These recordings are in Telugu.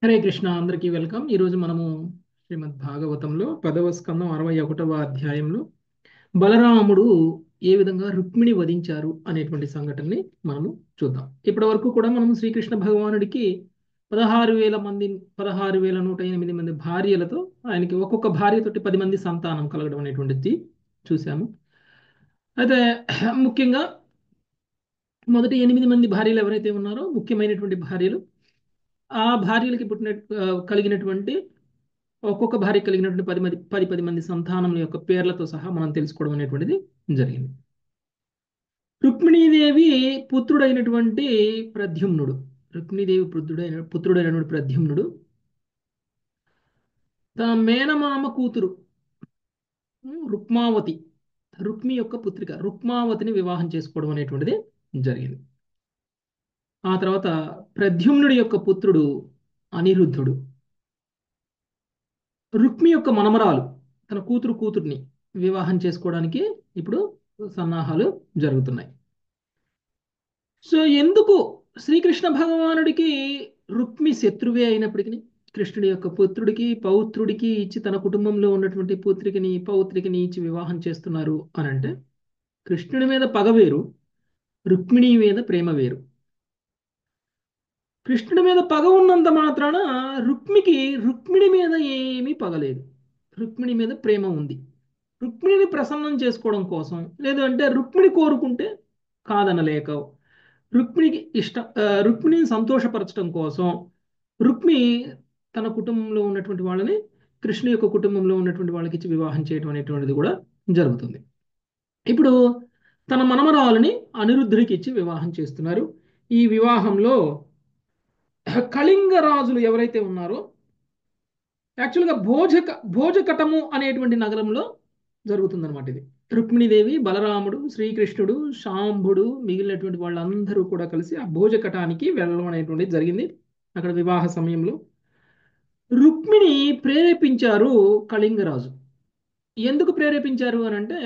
హరే కృష్ణ, అందరికీ వెల్కమ్. ఈరోజు మనము శ్రీమద్ భాగవతంలో 10వ స్కందం 61వ అధ్యాయంలో బలరాముడు ఏ విధంగా రుక్మిణి వధించారు అనేటువంటి సంఘటనని మనము చూద్దాం. ఇప్పటి వరకు కూడా మనం శ్రీకృష్ణ భగవానుడికి 16,000 మంది 16,108 మంది భార్యలతో ఆయనకి ఒక్కొక్క భార్యతోటి 10 మంది సంతానం కలగడం అనేటువంటిది చూసాము. అయితే ముఖ్యంగా మొదటి 8 మంది భార్యలు ఎవరైతే ఉన్నారో ముఖ్యమైనటువంటి భార్యలు, ఆ భార్యలకి కలిగినటువంటి ఒక్కొక్క భార్య కలిగినటువంటి 10 మంది సంతానం యొక్క పేర్లతో సహా మనం తెలుసుకోవడం అనేటువంటిది జరిగింది. రుక్మిణీదేవి పుత్రుడైనటువంటి ప్రద్యుమ్నుడు రుక్మిణీదేవి పుత్రుడైనటువంటి ప్రద్యుమ్నుడు తన మేనమామ కూతురు రుక్మావతి, రుక్మి యొక్క పుత్రిక రుక్మావతిని వివాహం చేసుకోవడం అనేటువంటిది జరిగింది. ఆ తర్వాత ప్రద్యుమ్నుడి యొక్క పుత్రుడు అనిరుద్ధుడు రుక్మి యొక్క మనమరాలు తన కూతుర్ని వివాహం చేసుకోవడానికి ఇప్పుడు సన్నాహాలు జరుగుతున్నాయి. సో ఎందుకు శ్రీకృష్ణ భగవానుడికి రుక్మి శత్రువే అయినప్పటికీ కృష్ణుడి యొక్క పుత్రుడికి పౌత్రుడికి ఇచ్చి తన కుటుంబంలో ఉన్నటువంటి పుత్రికని పౌత్రికని ఇచ్చి వివాహం చేస్తున్నారు అని అంటే, కృష్ణుడి మీద పగ వేరు, రుక్మిణి మీద ప్రేమ వేరు. కృష్ణుడి మీద పగ ఉన్నంత మాత్రాన రుక్మిణి మీద ఏమీ పగలేదు, రుక్మిణి మీద ప్రేమ ఉంది. రుక్మిణిని ప్రసన్నం చేసుకోవడం కోసం, లేదంటే రుక్మిణి కోరుకుంటే కాదనలేక, రుక్మిణిని సంతోషపరచడం కోసం రుక్మి తన కుటుంబంలో ఉన్నటువంటి వాళ్ళని కృష్ణు యొక్క కుటుంబంలో ఉన్నటువంటి వాళ్ళకి ఇచ్చి వివాహం చేయడం అనేటువంటిది కూడా జరుగుతుంది. ఇప్పుడు తన మనమరాలని అనిరుద్ధుడికి ఇచ్చి వివాహం చేస్తున్నారు. ఈ వివాహంలో కళింగ రాజులు ఎవరైతే ఉన్నారో, యాక్చువల్గా భోజకటము అనేటువంటి నగరంలో జరుగుతుందన్నమాట ఇది. రుక్మిణీదేవి, బలరాముడు, శ్రీకృష్ణుడు, శాంభుడు, మిగిలినటువంటి వాళ్ళందరూ కూడా కలిసి ఆ భోజకటానికి వెళ్ళడం అనేటువంటిది జరిగింది. అక్కడ వివాహ సమయంలో రుక్మిణి ప్రేరేపించారు కళింగరాజు. ఎందుకు ప్రేరేపించారు అని అంటే,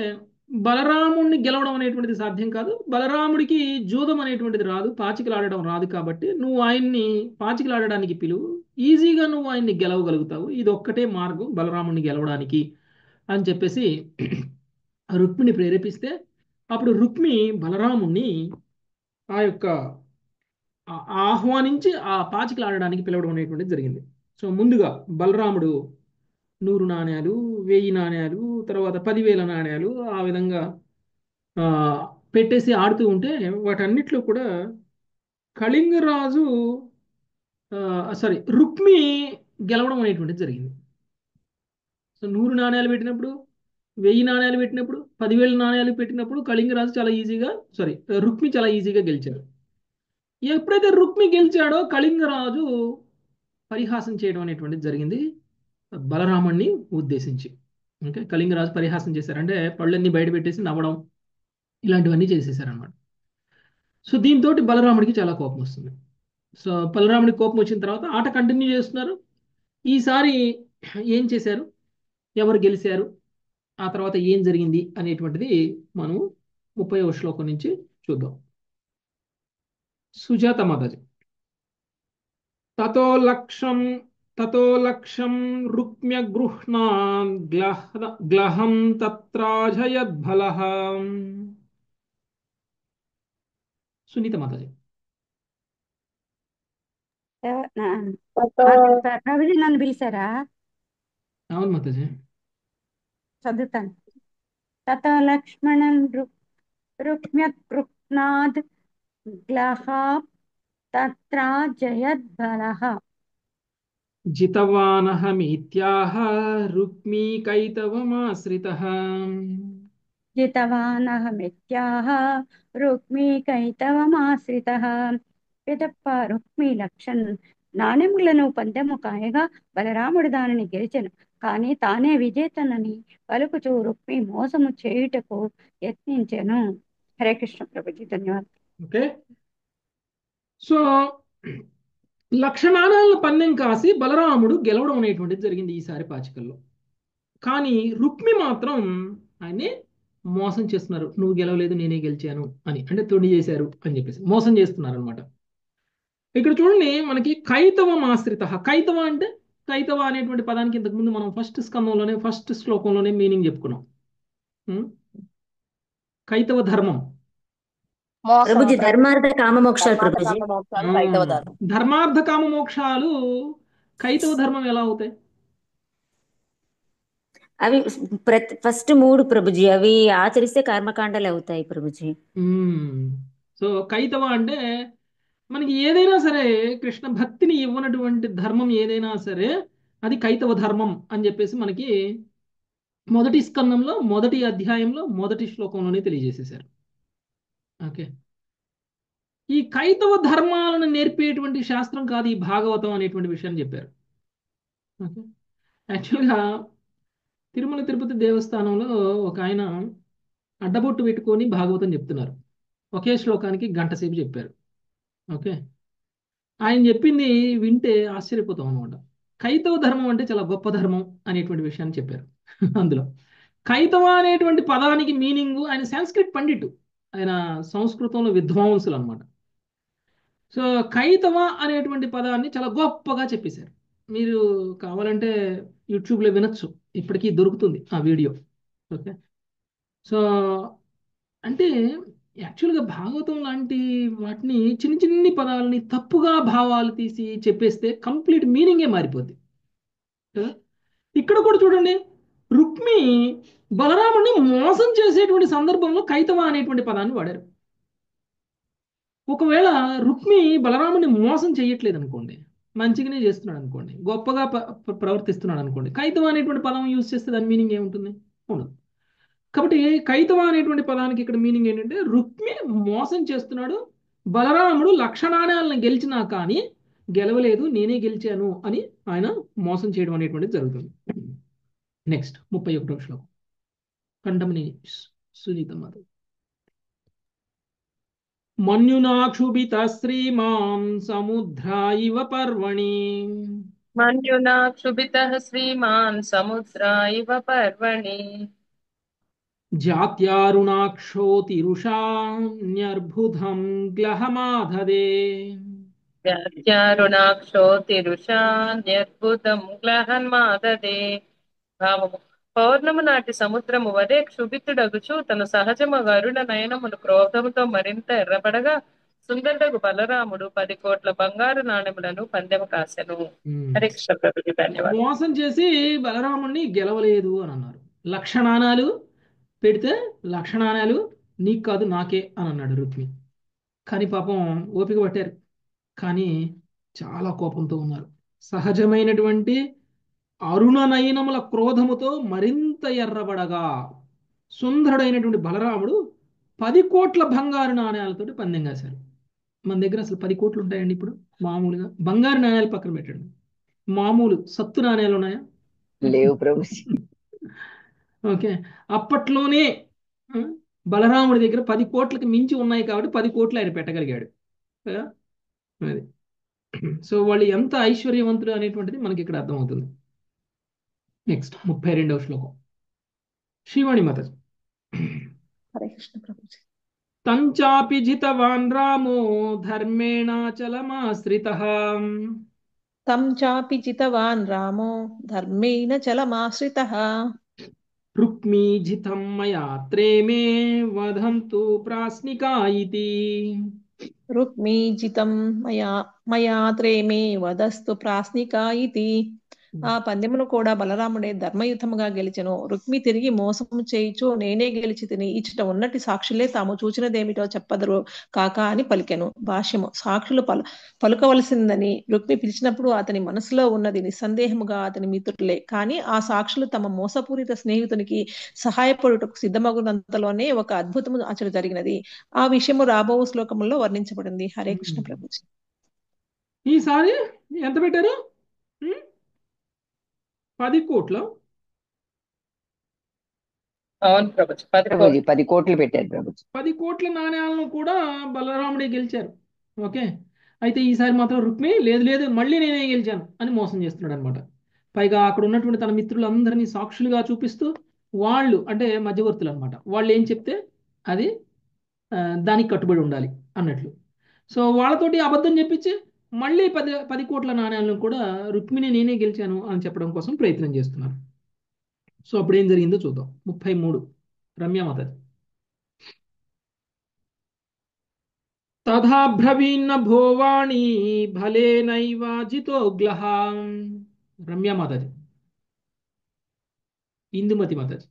బలరాముడిని గెలవడం అనేటువంటిది సాధ్యం కాదు, బలరాముడికి జూదం అనేటువంటిది రాదు, పాచికలాడడం రాదు, కాబట్టి నువ్వు ఆయన్ని పాచికలాడడానికి పిలువు, ఈజీగా నువ్వు ఆయన్ని గెలవగలుగుతావు, ఇది ఒక్కటే మార్గం బలరాముడిని గెలవడానికి అని చెప్పేసి రుక్మిణి ప్రేరేపిస్తే, అప్పుడు రుక్మి బలరాముణ్ణి ఆ యొక్క ఆహ్వానించి ఆ పాచికలాడడానికి పిలవడం అనేటువంటిది జరిగింది. సో ముందుగా బలరాముడు 100 నాణ్యాలు, 1000 నాణ్యాలు, తర్వాత 10,000 నాణ్యాలు ఆ విధంగా ఆ, పెట్టేసి ఆడుతూ ఉంటే, వాటన్నిటిలో కూడా కళింగరాజు సారీ రుక్మి గెలవడం అనేటువంటిది జరిగింది. సో 100 నాణ్యాలు పెట్టినప్పుడు, 1000 నాణ్యాలు పెట్టినప్పుడు, 10,000 నాణ్యాలు పెట్టినప్పుడు కళింగరాజు చాలా ఈజీగా, సారీ రుక్మి చాలా ఈజీగా గెలిచాడు. ఎప్పుడైతే రుక్మి గెలిచాడో కళింగరాజు పరిహాసం చేయడం అనేటువంటిది జరిగింది బలరాముణ్ణి ఉద్దేశించి. ఓకే, కళింగరాజు పరిహాసం చేశారు, అంటే పళ్ళన్నీ బయట పెట్టేసి నవ్వడం ఇలాంటివన్నీ చేసేసారనమాట. సో దీంతో బలరాముడికి చాలా కోపం వస్తుంది. సో బలరాముడికి కోపం వచ్చిన తర్వాత ఆట కంటిన్యూ చేస్తున్నారు. ఈసారి ఏం చేశారు, ఎవరు గెలిచారు, ఆ తర్వాత ఏం జరిగింది అనేటువంటిది మనం 30వ శ్లోకం నుంచి చూద్దాం. సుజాత మాతాజీ. తతో లక్ష్యం తతో లక్ష్యం రుక్మ్య గృహ్ణాన్ గ్లహం తత్రాజయద్భలః. సునీత మాతాజీ. ప్రభుజీ నన్ను పిలిచారా? అవును మాతాజీ. చదువుతాను. తతో లక్ష్మణం రుక్మ్యగృహ్ణాద్ గ్లహా తత్ర జయద్బలః. జితవానహమిత్యాహ రుక్మీకైతవమాశ్రితః. జితవానహమిత్యాహ రుక్మీకైతవమాశ్రితః. పిదప్ప రుక్మి లక్షన్ నాణెములను పందెము కాయగా బలరాముడు దానిని గెలిచెను. కానీ తానే విజేతనని పలుకుచూ రుక్మి మోసము చేయుటకు యత్నించెను. హరే కృష్ణ ప్రభుజీ, ధన్యవాదాలు. ఓకే, సో లక్షణాలను పందెం కాసి బలరాముడు గెలవడం అనేటువంటిది జరిగింది ఈసారి పాచికల్లో. కానీ రుక్మి మాత్రం ఆయన్ని మోసం చేస్తున్నారు, నువ్వు గెలవలేదు నేనే గెలిచాను అని, అంటే తొడి చేశారు అని చెప్పేసి మోసం చేస్తున్నారు అనమాట. ఇక్కడ చూడండి మనకి కైతవం ఆశ్రిత. కైతవ అంటే, కైతవ అనేటువంటి పదానికి ఇంతకుముందు మనం ఫస్ట్ స్కందంలోనే ఫస్ట్ శ్లోకంలోనే మీనింగ్ చెప్పుకున్నాం. ఉం? కైతవ ధర్మం. మోసము ప్రభుజీ ప్రభు. ధర్మార్థ కామ మోక్షాలు ధర్మార్థ ప్రభుజీ. కామ మోక్షాలు కైతవ ధర్మం. ధర్మార్థ కామ మోక్షాలు కైతవ ధర్మం ఎలా అవుతాయి? అవి ఫస్ట్ 3 ప్రభుజీ, అవి ఆచరిస్తే కర్మకాండలు అవుతాయి ప్రభుజీ. సో కైతవ అంటే మనకి ఏదైనా సరే కృష్ణ భక్తిని ఇవ్వనటువంటి ధర్మం ఏదైనా సరే అది కైతవ ధర్మం అని చెప్పేసి మనకి మొదటి స్కందంలో మొదటి అధ్యాయంలో మొదటి శ్లోకంలోనే తెలియజేసేశారు. ఓకే, ఈ కైతవ ధర్మాలను నేర్పేటువంటి శాస్త్రం కాదు ఈ భాగవతం అనేటువంటి విషయాన్ని చెప్పారు. ఓకే, యాక్చువల్గా తిరుమల తిరుపతి దేవస్థానంలో ఒక ఆయన అడ్డబొట్టు పెట్టుకొని భాగవతం చెప్తున్నారు. ఒకే శ్లోకానికి గంట సేపు చెప్పారు. ఓకే, ఆయన చెప్పింది వింటే ఆశ్చర్యపోతాం అనమాట. కైతవ ధర్మం అంటే చాలా గొప్ప ధర్మం అనేటువంటి విషయాన్ని చెప్పారు. అందులో కైతవ అనేటువంటి పదానికి మీనింగ్, ఆయన సంస్కృత్ పండిట్, ఆయన సంస్కృతంలో విద్వాంసులు అనమాట. సో కైతవ అనేటువంటి పదాన్ని చాలా గొప్పగా చెప్పేశారు. మీరు కావాలంటే యూట్యూబ్లో వినొచ్చు, ఇప్పటికీ దొరుకుతుంది ఆ వీడియో. ఓకే, సో అంటే యాక్చువల్గా భాగవతం లాంటి వాటిని చిన్న చిన్ని పదాలని తప్పుగా భావాలు తీసి చెప్పేస్తే కంప్లీట్ మీనింగే మారిపోద్ది కదా. ఇక్కడ కూడా చూడండి, రుక్మి బలరాముడిని మోసం చేసేటువంటి సందర్భంలో కైతవ అనేటువంటి పదాన్ని వాడారు. ఒకవేళ రుక్మి బలరాముడిని మోసం చేయట్లేదు అనుకోండి, మంచిగానే చేస్తున్నాడు అనుకోండి, గొప్పగా ప్రవర్తిస్తున్నాడు అనుకోండి, కైతవ అనేటువంటి పదం యూజ్ చేస్తే దాని మీనింగ్ ఏముంటుంది? ఉండదు. కాబట్టి కైతవ అనేటువంటి పదానికి ఇక్కడ మీనింగ్ ఏంటంటే రుక్మి మోసం చేస్తున్నాడు, బలరాముడు లక్షణాలను గెలిచినా కానీ గెలవలేదు, నేనే గెలిచాను అని ఆయన మోసం చేయడం అనేటువంటిది జరుగుతుంది. నెక్స్ట్ 31వ శ్లోకం కంఠమని సునీత మాత. మన్యునాక్షుభిత శ్రీమాం సముద్రా ఇవ పర్వణి. మన్యునా క్షుభితః శ్రీమాన్ సముద్రా ఇవ పర్వణి. జాత్యారుణాక్షోతిరుషాన్యర్బుధం గ్లహమాధదే. జాత్యారుణాక్షోతిరుషాన్యద్భుతం గ్లహన్మాదదే. భావము: పౌర్ణము నాటి సముద్రము వలె క్షుభితుడగుచు తన సహజమగు అరుణ నయనములు క్రోధముతో మరింత ఎర్రబడగా సుందరుడగు బలరాముడు 10 కోట్ల బంగారు నాణెములను పందెము కాసెను. హరే కృష్ణ ప్రభుజీ, ధన్యవాదాలు. మోసం చేసి బలరాముడిని గెలవలేదు అని అన్నారు. లక్షణానాలు పెడితే లక్షణానాలు నీకు కాదు నాకే అని అన్నాడు రుక్మి. కానీ పాపం ఓపిక పట్టారు, కానీ చాలా కోపంతో ఉన్నారు. సహజమైనటువంటి అరుణనయనముల క్రోధముతో మరింత ఎర్రబడగా సుందరుడైనటువంటి బలరాముడు 10 కోట్ల బంగారు నాణ్యాలతోటి పందెం కాశారు. మన దగ్గర అసలు 10 కోట్లు ఉంటాయండి ఇప్పుడు? మామూలుగా బంగారు నాణ్యాలు పక్కన పెట్టండి, మామూలు సత్తు నాణ్యాలు ఉన్నాయా? లేవు ప్రభుజీ. ఓకే, అప్పట్లోనే బలరాముడి దగ్గర 10 కోట్లకి మించి ఉన్నాయి కాబట్టి 10 కోట్లు ఆయన పెట్టగలిగాడు. అది సో వాళ్ళు ఎంత ఐశ్వర్యవంతులు అనేటువంటిది మనకి ఇక్కడ అర్థమవుతుంది. నెక్స్ట్ 32వ శ్లోకం శ్రీవాణి మాత. హరే కృష్ణ ప్రభుజీ. తంచాపి జితవాన్ రామో ధర్మేణాచలమాశ్రితః. తం చాపి జితవాన్ రామో ధర్మేణ చలమాశ్రితః. రుక్మీ జితం మయా త్రేమే వదంతు ప్రాస్నికా ఇతి. రుక్మీ జితం మయా త్రేమే వదస్తు ప్రాస్నికా ఇతి. ఆ పందెమును కూడా బలరాముడే ధర్మయుతముగా గెలిచెను. రుక్మి తిరిగి మోసము చేయిచు నేనే గెలిచి తిని ఇచ్చట ఉన్నటి సాక్షులే తాము చూచినదేమిటో చెప్పదరు కాక అని పలికెను. భాష్యము: సాక్షులు పలుకవలసిందని రుక్మి పిలిచినప్పుడు అతని మనసులో ఉన్నది నిస్సందేహముగా అతని మిత్రులే. కానీ ఆ సాక్షులు తమ మోసపూరిత స్నేహితునికి సహాయపడుటకు సిద్ధమగునంతలోనే ఒక అద్భుతము అచట జరిగినది. ఆ విషయము రాబో శ్లోకములో వర్ణించబడింది. హరే కృష్ణ ప్రభుజీ. ఈసారి ఎంత పెట్టారు? 10 కోట్ల. అవును ప్రభుజీ, 10 కోట్లు. ప్రభుజీ 10 కోట్లు పెట్టారు ప్రభుజీ. 10 కోట్ల నాణ్యాలను కూడా బలరాముడే గెలిచారు. ఓకే, అయితే ఈసారి మాత్రం రుక్మి లేదు లేదు మళ్ళీ నేనే గెలిచాను అని మోసం చేస్తున్నాడు అనమాట. పైగా అక్కడ ఉన్నటువంటి తన మిత్రులందరినీ సాక్షులుగా చూపిస్తూ, వాళ్ళు అంటే మధ్యవర్తులు అనమాట, వాళ్ళు ఏం చెప్తే అది దానికి కట్టుబడి ఉండాలి అన్నట్లు. సో వాళ్ళతోటి అబద్ధం చెప్పించి మళ్ళీ 10 కోట్ల నాణ్యాలను కూడా రుక్మిణి నేనే గెలిచాను అని చెప్పడం కోసం ప్రయత్నం చేస్తున్నారు. సో అప్పుడు ఏం జరిగిందో చూద్దాం. 33 రమ్యమాత. తథా బ్రవీన్న భోవాణి భలేనైవాజితోగ్లహ. రమ్యమాతాజీ. ఇందుమతి మాతాజీ.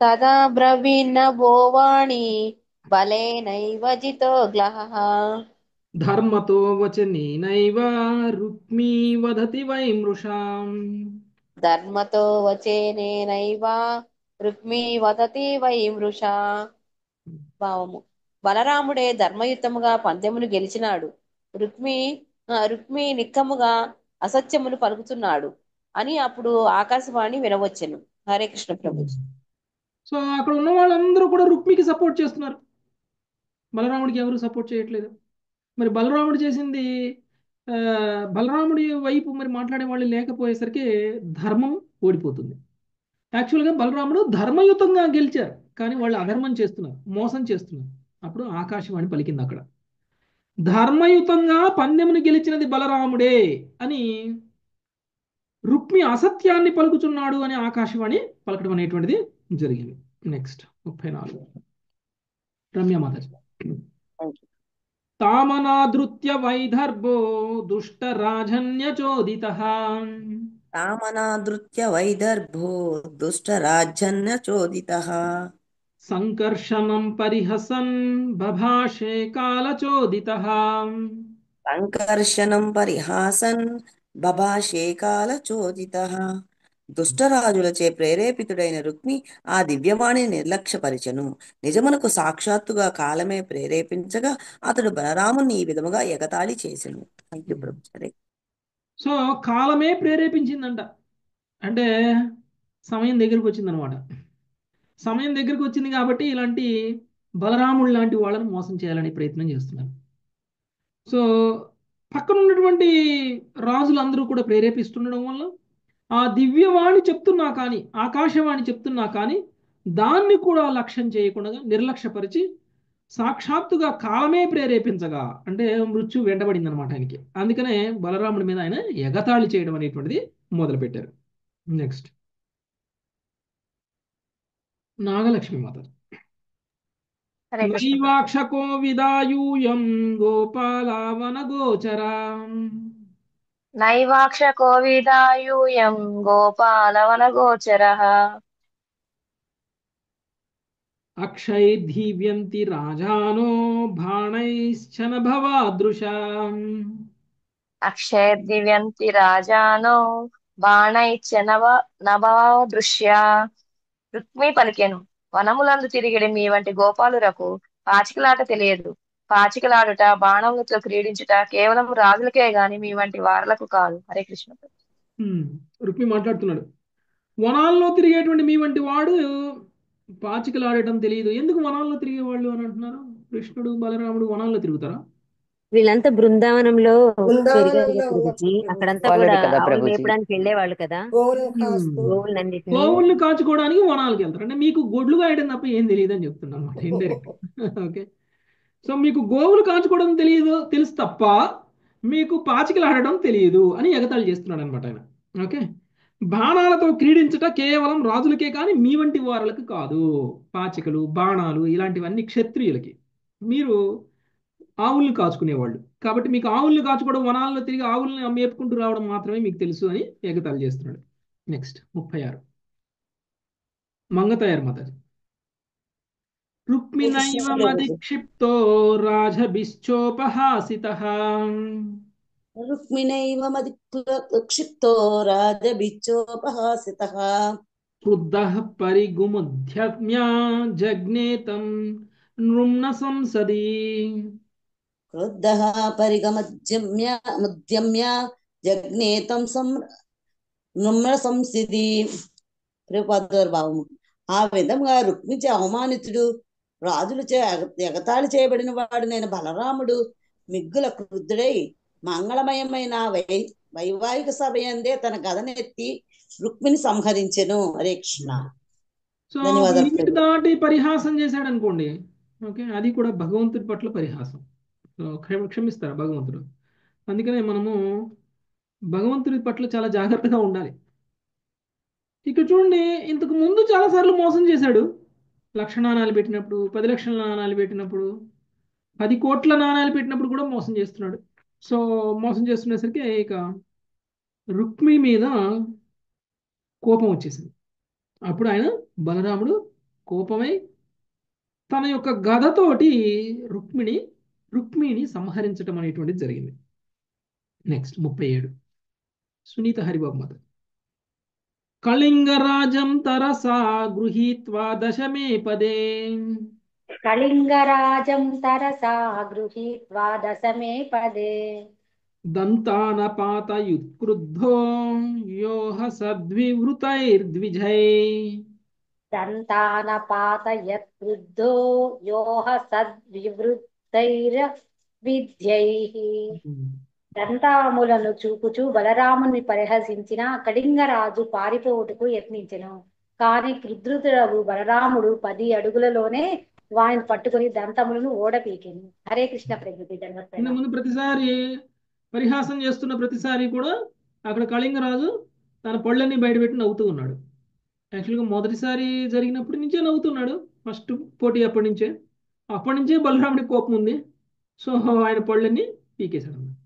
తదా బ్రవీణ భోవాణి బలేనైవ జితోగ్లహ. ధర్మతో వచనేనైవ రుక్మీ వదతి వై మృషాం. ధర్మతో వచేనేనైవ రుక్మీ వదతి వై మృషా. భావము: బలరాముడే ధర్మయుతముగా పందెమును గెలిచినాడు. రుక్మి నిక్కముగా అసత్యమును పలుకుతున్నాడు అని అప్పుడు ఆకాశవాణి వినవచ్చెను. హరే కృష్ణ ప్రభుజీ. సో అక్కడ ఉన్న వాళ్ళందరూ కూడా రుక్మికి సపోర్ట్ చేస్తున్నారు, బలరాముడికి ఎవరు సపోర్ట్ చేయట్లేదు. మరి బలరాముడు చేసింది, బలరాముడి వైపు మరి మాట్లాడే వాళ్ళు లేకపోయేసరికి ధర్మం ఓడిపోతుంది. యాక్చువల్గా బలరాముడు ధర్మయుతంగా గెలిచారు, కానీ వాళ్ళు అధర్మం చేస్తున్నారు, మోసం చేస్తున్నారు. అప్పుడు ఆకాశవాణి పలికింది అక్కడ, ధర్మయుతంగా పందెమును గెలిచినది బలరాముడే అని రుక్మి అసత్యాన్ని పలుకుతున్నాడు అని ఆకాశవాణి పలకడం అనేటువంటిది జరిగింది. నెక్స్ట్ 34 రమ్యమాతాజీ. తామనాదృత్య వైదర్భో దుష్ట రాజన్యచోదితః. తామనాదృత్య వైదర్భో దుష్టరాజన్యచోదితః. సంకర్షణం పరిహసన్ బభాషే కాలచోదితః. సంకర్షణం పరిహాసన్ బభాషే కాలచోదితః. దుష్టరాజులచే ప్రేరేపితుడైన రుక్మి ఆ దివ్యవాణిని నిర్లక్ష్యపరిచెను. నిజమునకు సాక్షాత్తుగా కాలమే ప్రేరేపించగా అతడు బలరాముని ఈ విధముగా ఎగతాళి చేసెను. థ్యాంక్ యూ ప్రభు. సరే. సో కాలమే ప్రేరేపించిందంట, అంటే సమయం దగ్గరికి వచ్చిందనమాట. సమయం దగ్గరికి వచ్చింది కాబట్టి ఇలాంటి బలరాముడు లాంటి వాళ్ళని మోసం చేయాలని ప్రయత్నం చేస్తున్నారు. సో పక్కన ఉన్నటువంటి రాజులందరూ కూడా ప్రేరేపిస్తుండడం వల్ల ఆ దివ్యవాణి చెప్తున్నా కానీ, ఆకాశవాణి చెప్తున్నా కానీ దాన్ని కూడా లక్ష్యం చేయకుండా నిర్లక్ష్యపరిచి సాక్షాత్తుగా కాలమే ప్రేరేపించగా, అంటే మృత్యు వెంటబడింది అనమాట ఆయనకి. అందుకనే బలరాముడి మీద ఆయన ఎగతాళి చేయడం అనేటువంటిది మొదలుపెట్టారు. నెక్స్ట్ నాగలక్ష్మి మాత. హరే కృష్ణ. నైవాక్షకో విదాయూయం గోపాలవన గోచరా. నైవాక్షకో విదాయూయం గోపాలవన గోచరః. అక్షైర్ధీవ్యంతి రాజానో బాణైశ్చన భవాదృశా. అక్షైర్దివ్యంతి రాజానో బాణైశ్చ నభోదృశ్యా. రుక్మి పలికెను: వనములందు తిరిగిడి మీ వంటి గోపాలురకు పాచికలాట తెలియదు. పాచికలాడుట, బాణములతో క్రీడించుట కేవలం రాజులకే గాని మీ వంటి వారలకు కాదు. హరే కృష్ణ. రుక్మి మాట్లాడుతున్నాడు, వనాల్లో తిరిగేటువంటి మీ వంటి వాడు పాచికలాడటం తెలియదు. ఎందుకు వనాల్లో తిరిగేవాళ్ళు అని అంటున్నారు? కృష్ణుడు బలరాముడు వనాల్లో తిరుగుతారా? వీళ్ళంతా బృందావనంలో పెరిగారు కదా ప్రభుజీ, అక్కడంతా కూడా వాళ్ళది కదా ఆవులు ప్రభుజీ. మేపడానికి వెళ్ళేవాళ్ళు కదా, గోవులన్నిటిని. గోవుల్ని కాచుకోవడానికి వనాలకు వెళ్తారు. అంటే మీకు గొడ్లు కాయడం తప్ప ఏం తెలియదు అని చెప్తున్నా అనమాట, ఇండైరెక్ట్. ఓకే, సో మీకు గోవులు కాచుకోవడం తెలుసు తప్ప మీకు పాచికలు ఆడడం తెలియదు అని ఎగతాళి చేస్తున్నాడు అనమాట ఆయన. ఓకే, బాణాలతో క్రీడించుట కేవలం రాజులకే కానీ మీ వంటి వారులకు కాదు. పాచికలు, బాణాలు ఇలాంటివన్నీ క్షత్రియులకి. మీరు ఆవుల్ని కాచుకునేవాళ్ళు కాబట్టి మీకు ఆవుల్ని కాచుకోవడం, వనాల్లో తిరిగి ఆవుల్ని మేపుకుంటూ రావడం మాత్రమే మీకు తెలుసు అని ఎగతాళి చేస్తున్నాడు. నెక్స్ట్ 36 మంగతాయర్ మాతాజీ. రుక్మిణైవ మదిక్షిప్తో రాజభిశ్చోపహాసితః. రుక్మిణైవ మదిక్షిప్తో రాజభిశ్చోపహాసితః. క్రుద్ధః పరిగుముధ్యమ్య జగ్నేతం నృమ్న సంసది. క్రుద్ధః పరిగముద్యమ్య జగ్నేతం నృమ్న సంసిది. భావము: ఆ విధంగా రుక్మిచే అవమానితుడు, రాజులచే ఎగతాళి చేయబడిన వాడు నేను బలరాముడు మిగ్గుల క్రుద్ధుడై మంగళమయమైన వైవాహిక సభయందే తన గదనెత్తి రుక్మిని సంహరించెను. హరే కృష్ణ. సో లిమిట్ దాటి పరిహాసం చేశాడు అనుకోండి, ఓకే, అది కూడా భగవంతుడి పట్ల పరిహాసం. క్షమిస్తారా భగవంతుడు? అందుకనే మనము భగవంతుడి పట్ల చాలా జాగ్రత్తగా ఉండాలి. ఇక్కడ చూడండి, ఇంతకు ముందు చాలాసార్లు మోసం చేశాడు. 1,00,000 నాణాలు పెట్టినప్పుడు, 10,00,000 నాణాలు పెట్టినప్పుడు, 10 కోట్ల నాణాలు పెట్టినప్పుడు కూడా మోసం చేస్తున్నాడు. సో మోసం చేస్తునేసరికి ఇక రుక్మి మీద కోపం వచ్చేసింది. అప్పుడు ఆయన బలరాముడు కోపమై తన యొక్క గదతోటి రుక్మిణిని సంహరించడం అనేటువంటిది జరిగింది. నెక్స్ట్ 37 సునీత హరిబాబు మాత. కళింగరాజం తరసా గృహీత్వా దశమే పదే కళింగరాజం తరసా గృహీత్వా దశమే పదే దంతానపాతయుత్క్రుద్ధో యోహ సద్వివృతైర్ద్విజై దంతానపాతయత్క్రుద్ధో యోః సద్వివృత్తైర్విద్యైః. దంతాములను చూపుచూ బలరాముని పరిహసించిన కళింగరాజు పారిపోవుటకు యత్నించెను. కాని క్రుద్ధుడగు బలరాముడు 10 అడుగులలోనే వారిని పట్టుకుని దంతములను ఓడపీకెను. హరే కృష్ణ ప్రభుజీ, ధన్యవాదాలు. ముందు ప్రతిసారి పరిహాసం చేస్తున్న ప్రతిసారి కూడా అక్కడ కళింగరాజు తన పళ్ళన్నీ బయటపెట్టి నవ్వుతూ ఉన్నాడు. యాక్చువల్గా మొదటిసారి జరిగినప్పటి నుంచే నవ్వుతున్నాడు, ఫస్ట్ పోటీ అప్పటి నుంచే బలరాముడికి కోపం ఉంది. సో ఆయన పళ్ళన్నీ పీకేశాడు అన్నమాట.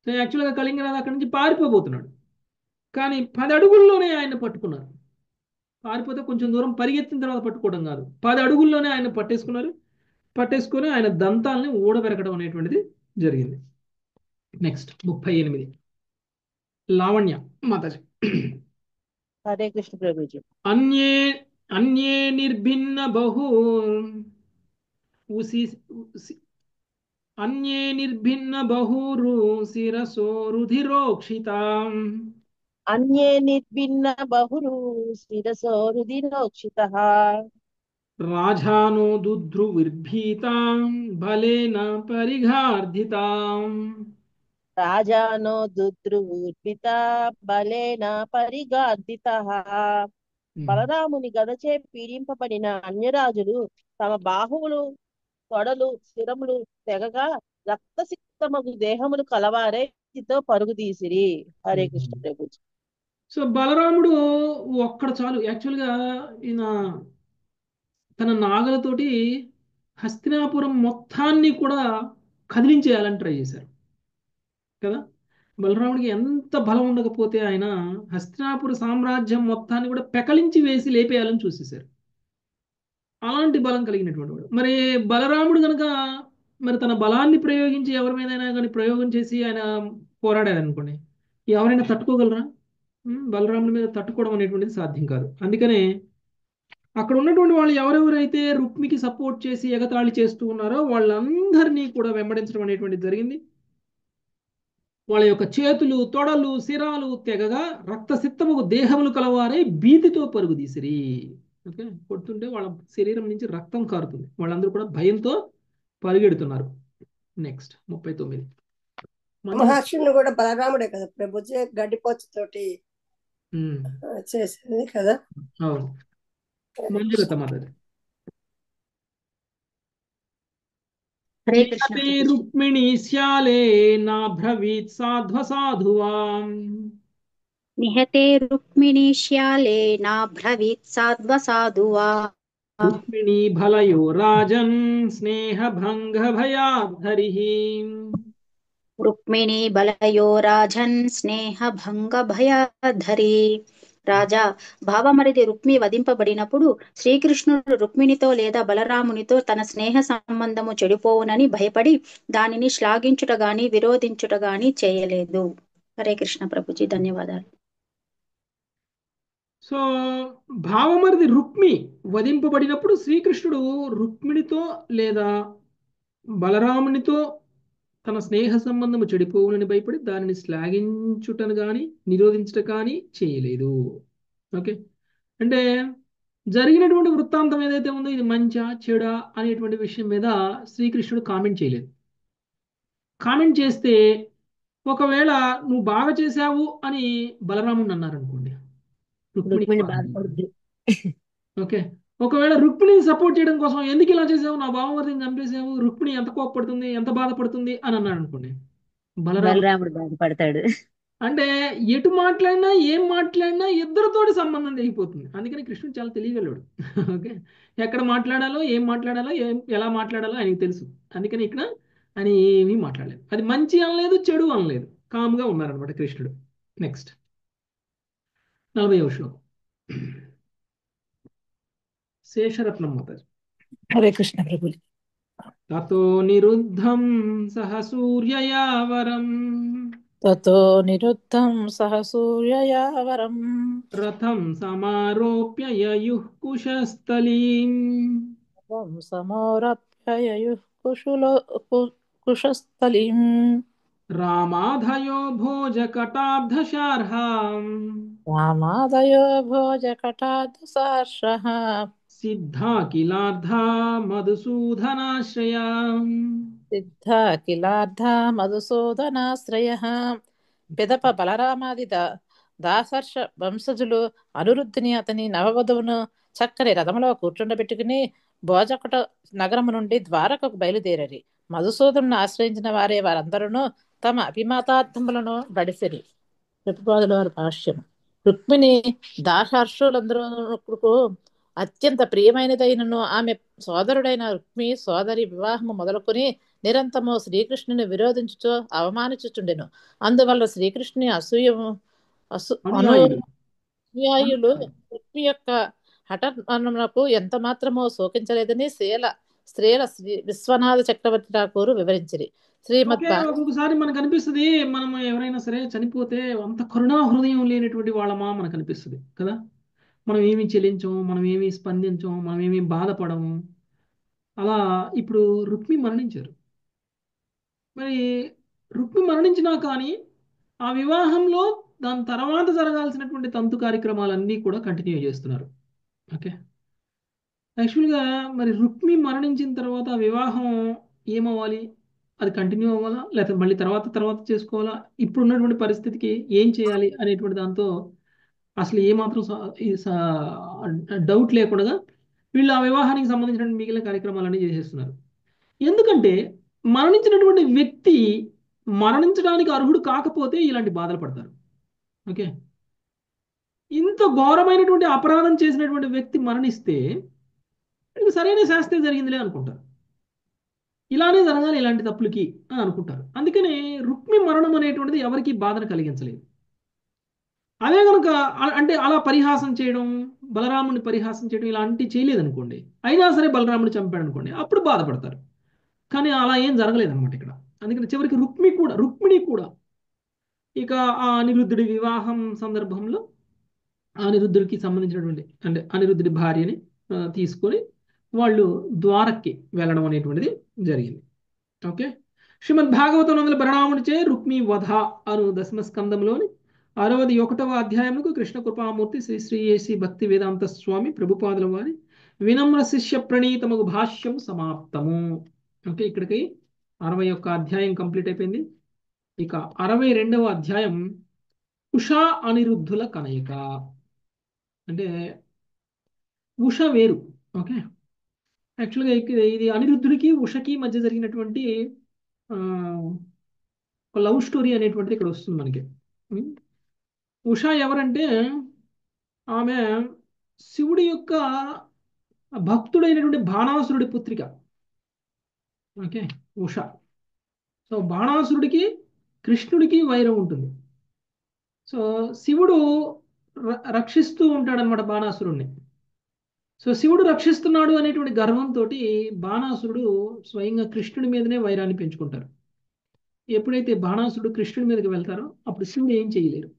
సో యాక్చువల్గా కళింగరాజు అక్కడి నుంచి పారిపోబోతున్నాడు, కానీ 10 అడుగుల్లోనే ఆయన పట్టుకున్నారు. పారిపోతే కొంచెం దూరం పరిగెత్తిన తర్వాత పట్టుకోవడం కాదు, 10 అడుగుల్లోనే ఆయన పట్టేసుకొని ఆయన దంతాలని ఊడబెరకడం అనేటువంటిది జరిగింది. నెక్స్ట్ 38 లావణ్య మాతాజీ. హరే కృష్ణ ప్రభుజీ. అన్యే నిర్భిన్న బహు అన్యే నిర్భిన్న బహురు శిరసో రుధిరోక్షితాం అన్యే నిర్భిన్న బహురు శిరసో రుధిరోక్షితః రాజానో దుద్రువిర్భీతాం బలేన పరిఘార్ధితాం రాజానో దుద్రుర్పిత బలేన పరిగార్దితః. బలరాముని గదచే పీడింపబడిన అన్యరాజులు తమ బాహువులు, తొడలు, శిరములు తెగగా రక్తసిక్తమగు దేహములు కలవారై తో పరుగుదీసిరి. హరే కృష్ణ ప్రభుజీ. సో బలరాముడు ఒక్కడ చాలు. యాక్చువల్గా ఈయన తన నాగలతోటి హస్తినాపురం మొత్తాన్ని కూడా కదిలించేయాలని ట్రై చేశారు కదా. బలరాముడికి ఎంత బలం ఉండకపోతే ఆయన హస్తినాపుర సామ్రాజ్యం మొత్తాన్ని కూడా పెకలించి వేసి లేపేయాలని చూసేశారు. అలాంటి బలం కలిగినటువంటి వాడు. మరి బలరాముడు కనుక మరి తన బలాన్ని ప్రయోగించి ఎవరి మీదైనా కానీ ప్రయోగం చేసి ఆయన పోరాడారు అనుకోండి, ఎవరైనా తట్టుకోగలరా? బలరాముడి మీద తట్టుకోవడం అనేటువంటిది సాధ్యం కాదు. అందుకనే అక్కడ ఉన్నటువంటి వాళ్ళు ఎవరెవరైతే రుక్మికి సపోర్ట్ చేసి ఎగతాళి చేస్తూ ఉన్నారో వాళ్ళందరినీ కూడా వెంబడించడం అనేటువంటిది జరిగింది. వాళ్ళ యొక్క చేతులు, తొడలు, శిరాలు తెగగా రక్తసిక్తముగు దేహములు కలవారై భీతితో పరుగు తీసిరి. ఓకే, కొడుతుంటే వాళ్ళ శరీరం నుంచి రక్తం కారుతుంది. వాళ్ళందరూ కూడా భయంతో పరిగెడుతున్నారు. నెక్స్ట్ 39 మహర్షులను కూడా బలరాముడే కదా ప్రభుజీ గడ్డిపోచతోటి చేసింది కదా. అవును, మంజులత మాతాజీ. హరే కృష్ణ ప్రభుజీ. రుక్మిణి శ్యాలే నాభ్రవీత్ సాధ్వసాధువాం నిహతే రుక్మిణీ శ్యాలే నాభ్రవీత్ సాధ్వసాధువా రుక్మిణీ భలయో రాజన్ స్నేహభంగ భయాద్ధరిః రుక్మిణీ బలయో రాజన్ స్నేహభంగ భయాధరి. రాజా, భావమరిది రుక్మి వధింపబడినప్పుడు శ్రీకృష్ణుడు రుక్మిణితో లేదా బలరామునితో తన స్నేహ సంబంధము చెడిపోవునని భయపడి దానిని శ్లాఘించుట గాని విరోధించుట గాని చేయలేదు. హరే కృష్ణ ప్రభుజీ, ధన్యవాదాలు. సో భావమరిది రుక్మి వధింపబడినప్పుడు శ్రీకృష్ణుడు రుక్మిణితో లేదా బలరామునితో తన స్నేహ సంబంధము చెడిపోవునని భయపడి దానిని శ్లాఘించుటను కానీ నిరోధించుట కానీ చేయలేదు. ఓకే, అంటే జరిగినటువంటి వృత్తాంతం ఏదైతే ఉందో ఇది మంచా చెడా అనేటువంటి విషయం మీద శ్రీకృష్ణుడు కామెంట్ చేయలేదు. కామెంట్ చేస్తే ఒకవేళ నువ్వు బాగా చేశావు అని బలరాముని అన్నారనుకోండి, రుక్మిణి బాధపడుద్ది. ఓకే, ఒకవేళ రుక్మిణిని సపోర్ట్ చేయడం కోసం ఎందుకు ఇలా చేసావు, నా బావమరిదిని చంపేసావు, రుక్మిణి ఎంత కోపపడుతుంది, ఎంత బాధపడుతుంది అని అన్నాడు అనుకోండి, బలరాముడు బలరాముడు బాధపడతాడు. అంటే ఎటు మాట్లాడినా ఏం మాట్లాడినా ఇద్దరితోటి సంబంధం తెగిపోతుంది. అందుకని కృష్ణుడు చాలా తెలియగలడు. ఓకే, ఎక్కడ మాట్లాడాలో ఏం మాట్లాడాలో ఎలా మాట్లాడాలో ఆయనకి తెలుసు. అందుకని ఇక్కడ ఆయన ఏమీ మాట్లాడలేదు. అది మంచి అనలేదు, చెడు అనలేదు, కామ్గా ఉన్నారనమాట కృష్ణుడు. నెక్స్ట్ 40వ శ్లోకం. శేషరత్నం మాతాజీ. హరే కృష్ణ ప్రభుజీ. తతో నిరుద్ధం సహ సూర్యయావరం తతో నిరుద్ధం సహ సూర్యయావరం రథం సమారోప్య యయుః కుశస్థలీం సమోరప్యయుః కుశస్థలీం రామాధయో భోజకటాబ్ధశార్హాం రామాదయో భోజకటాదశార్షః సిద్ధా కిలార్ధా మధుసూదనాశ్రయాం సిద్ధ కిలార్ధ మధుసూదనాశ్రయః. పిదప బలరామాది దాసర్ష వంశజులు అనిరుద్ధుని అతని నవవధువును చక్కని రథములో కూర్చుండబెట్టుకుని భోజకట నగరము నుండి ద్వారకకు బయలుదేరరి. మధుసూదనుని ఆశ్రయించిన వారందరూ తమ అభిమతార్థములను బడిసిరి. ప్రభుపాదుల వారి భాష్యం. రుక్మిణి దాసర్షులందరూ అత్యంత ప్రియమైనదైనను ఆమె సోదరుడైన రుక్మి సోదరి వివాహము మొదలుకొని నిరంతరము శ్రీకృష్ణుని విరోధించుచు అవమానించుచుండెను. అందువల్ల శ్రీకృష్ణుని అనుయాయులు రుక్మి యొక్క హఠనమునకు ఎంత మాత్రమో శోకించలేదని స్త్రీల విశ్వనాథ చక్రవర్తి ఠాకూరు వివరించిరి. ఒక్కొక్కసారి మనకు అనిపిస్తుంది, మనం ఎవరైనా సరే చనిపోతే అంత కరుణా హృదయం లేనటువంటి వాళ్ళమా మనకు అనిపిస్తుంది కదా. మనం ఏమి చెల్లించము, మనం ఏమి స్పందించము, మనం ఏమి బాధపడము. అలా ఇప్పుడు రుక్మి మరణించారు. మరి రుక్మి మరణించినా కానీ ఆ వివాహంలో దాని తర్వాత జరగాల్సినటువంటి తంతు కార్యక్రమాలన్నీ కూడా కంటిన్యూ చేస్తున్నారు. ఓకే, యాక్చువల్గా మరి రుక్మి మరణించిన తర్వాత ఆ వివాహం ఏమవ్వాలి, అది కంటిన్యూ అవ్వాలా లేకపోతే మళ్ళీ తర్వాత చేసుకోవాలా, ఇప్పుడు ఉన్నటువంటి పరిస్థితికి ఏం చేయాలి అనేటువంటి దాంతో అసలు ఏమాత్రం డౌట్ లేకుండా వీళ్ళు ఆ వివాహానికి సంబంధించిన మిగిలిన కార్యక్రమాలన్నీ చేసేస్తున్నారు. ఎందుకంటే మరణించినటువంటి వ్యక్తి మరణించడానికి అర్హుడు కాకపోతే ఇలాంటి బాధలు పడతారు. ఓకే, ఇంత ఘోరమైనటువంటి అపరాధం చేసినటువంటి వ్యక్తి మరణిస్తే సరైన శాస్త్రం జరిగిందిలే అనుకుంటారు. ఇలానే జరగాలి ఇలాంటి తప్పులకి అని అనుకుంటారు. అందుకనే రుక్మి మరణం అనేటువంటిది ఎవరికి బాధను కలిగించలేదు. అదే కనుక అంటే అలా పరిహాసం చేయడం, బలరాముని పరిహాసం చేయడం ఇలాంటివి చేయలేదనుకోండి, అయినా సరే బలరాముని చంపాడు అనుకోండి, అప్పుడు బాధపడతారు. కానీ అలా ఏం జరగలేదన్నమాట ఇక్కడ. అందుకని చివరికి రుక్మిణి కూడా ఇక ఆ అనిరుద్ధుడి వివాహం సందర్భంలో అనిరుద్ధుడికి సంబంధించినటువంటి అంటే అనిరుద్ధుడి భార్యని తీసుకొని వాళ్ళు ద్వారక్కి వెళ్ళడం అనేటువంటిది జరిగింది. ఓకే, శ్రీమద్ భాగవతం నందుల బలరాముడిచే రుక్మి వధ అను 10వ స్కందంలోని 61వ అధ్యాయముకు కృష్ణ కృపామూర్తి శ్రీ శ్రీ ఏసి భక్తి వేదాంత స్వామి ప్రభుపాదుల వారి వినమ్ర శిష్య ప్రణీతముగు భాష్యం సమాప్తము. ఓకే, ఇక్కడికి 61 అధ్యాయం కంప్లీట్ అయిపోయింది. ఇక 62వ అధ్యాయం ఉషా అనిరుద్ధుల కలయిక. అంటే ఉష వేరు. ఓకే, యాక్చువల్గా ఇది అనిరుద్ధుడికి ఉషకి మధ్య జరిగినటువంటి ఒక లవ్ స్టోరీ అనేటువంటిది ఇక్కడ వస్తుంది మనకి. ఉష ఎవరంటే ఆమె శివుడి యొక్క భక్తుడైనటువంటి బాణాసురుడి పుత్రిక. ఓకే, ఉష. సో బాణాసురుడికి కృష్ణుడికి వైరం ఉంటుంది. సో శివుడు రక్షిస్తూ ఉంటాడనమాట బాణాసురుడిని. సో శివుడు రక్షిస్తున్నాడు అనేటువంటి గర్వంతో బాణాసురుడు స్వయంగా కృష్ణుడి మీదనే వైరాన్ని పెంచుకుంటారు. ఎప్పుడైతే బాణాసురుడు కృష్ణుడి మీదకి వెళ్తారో అప్పుడు శివుడు ఏం చేయలేదు.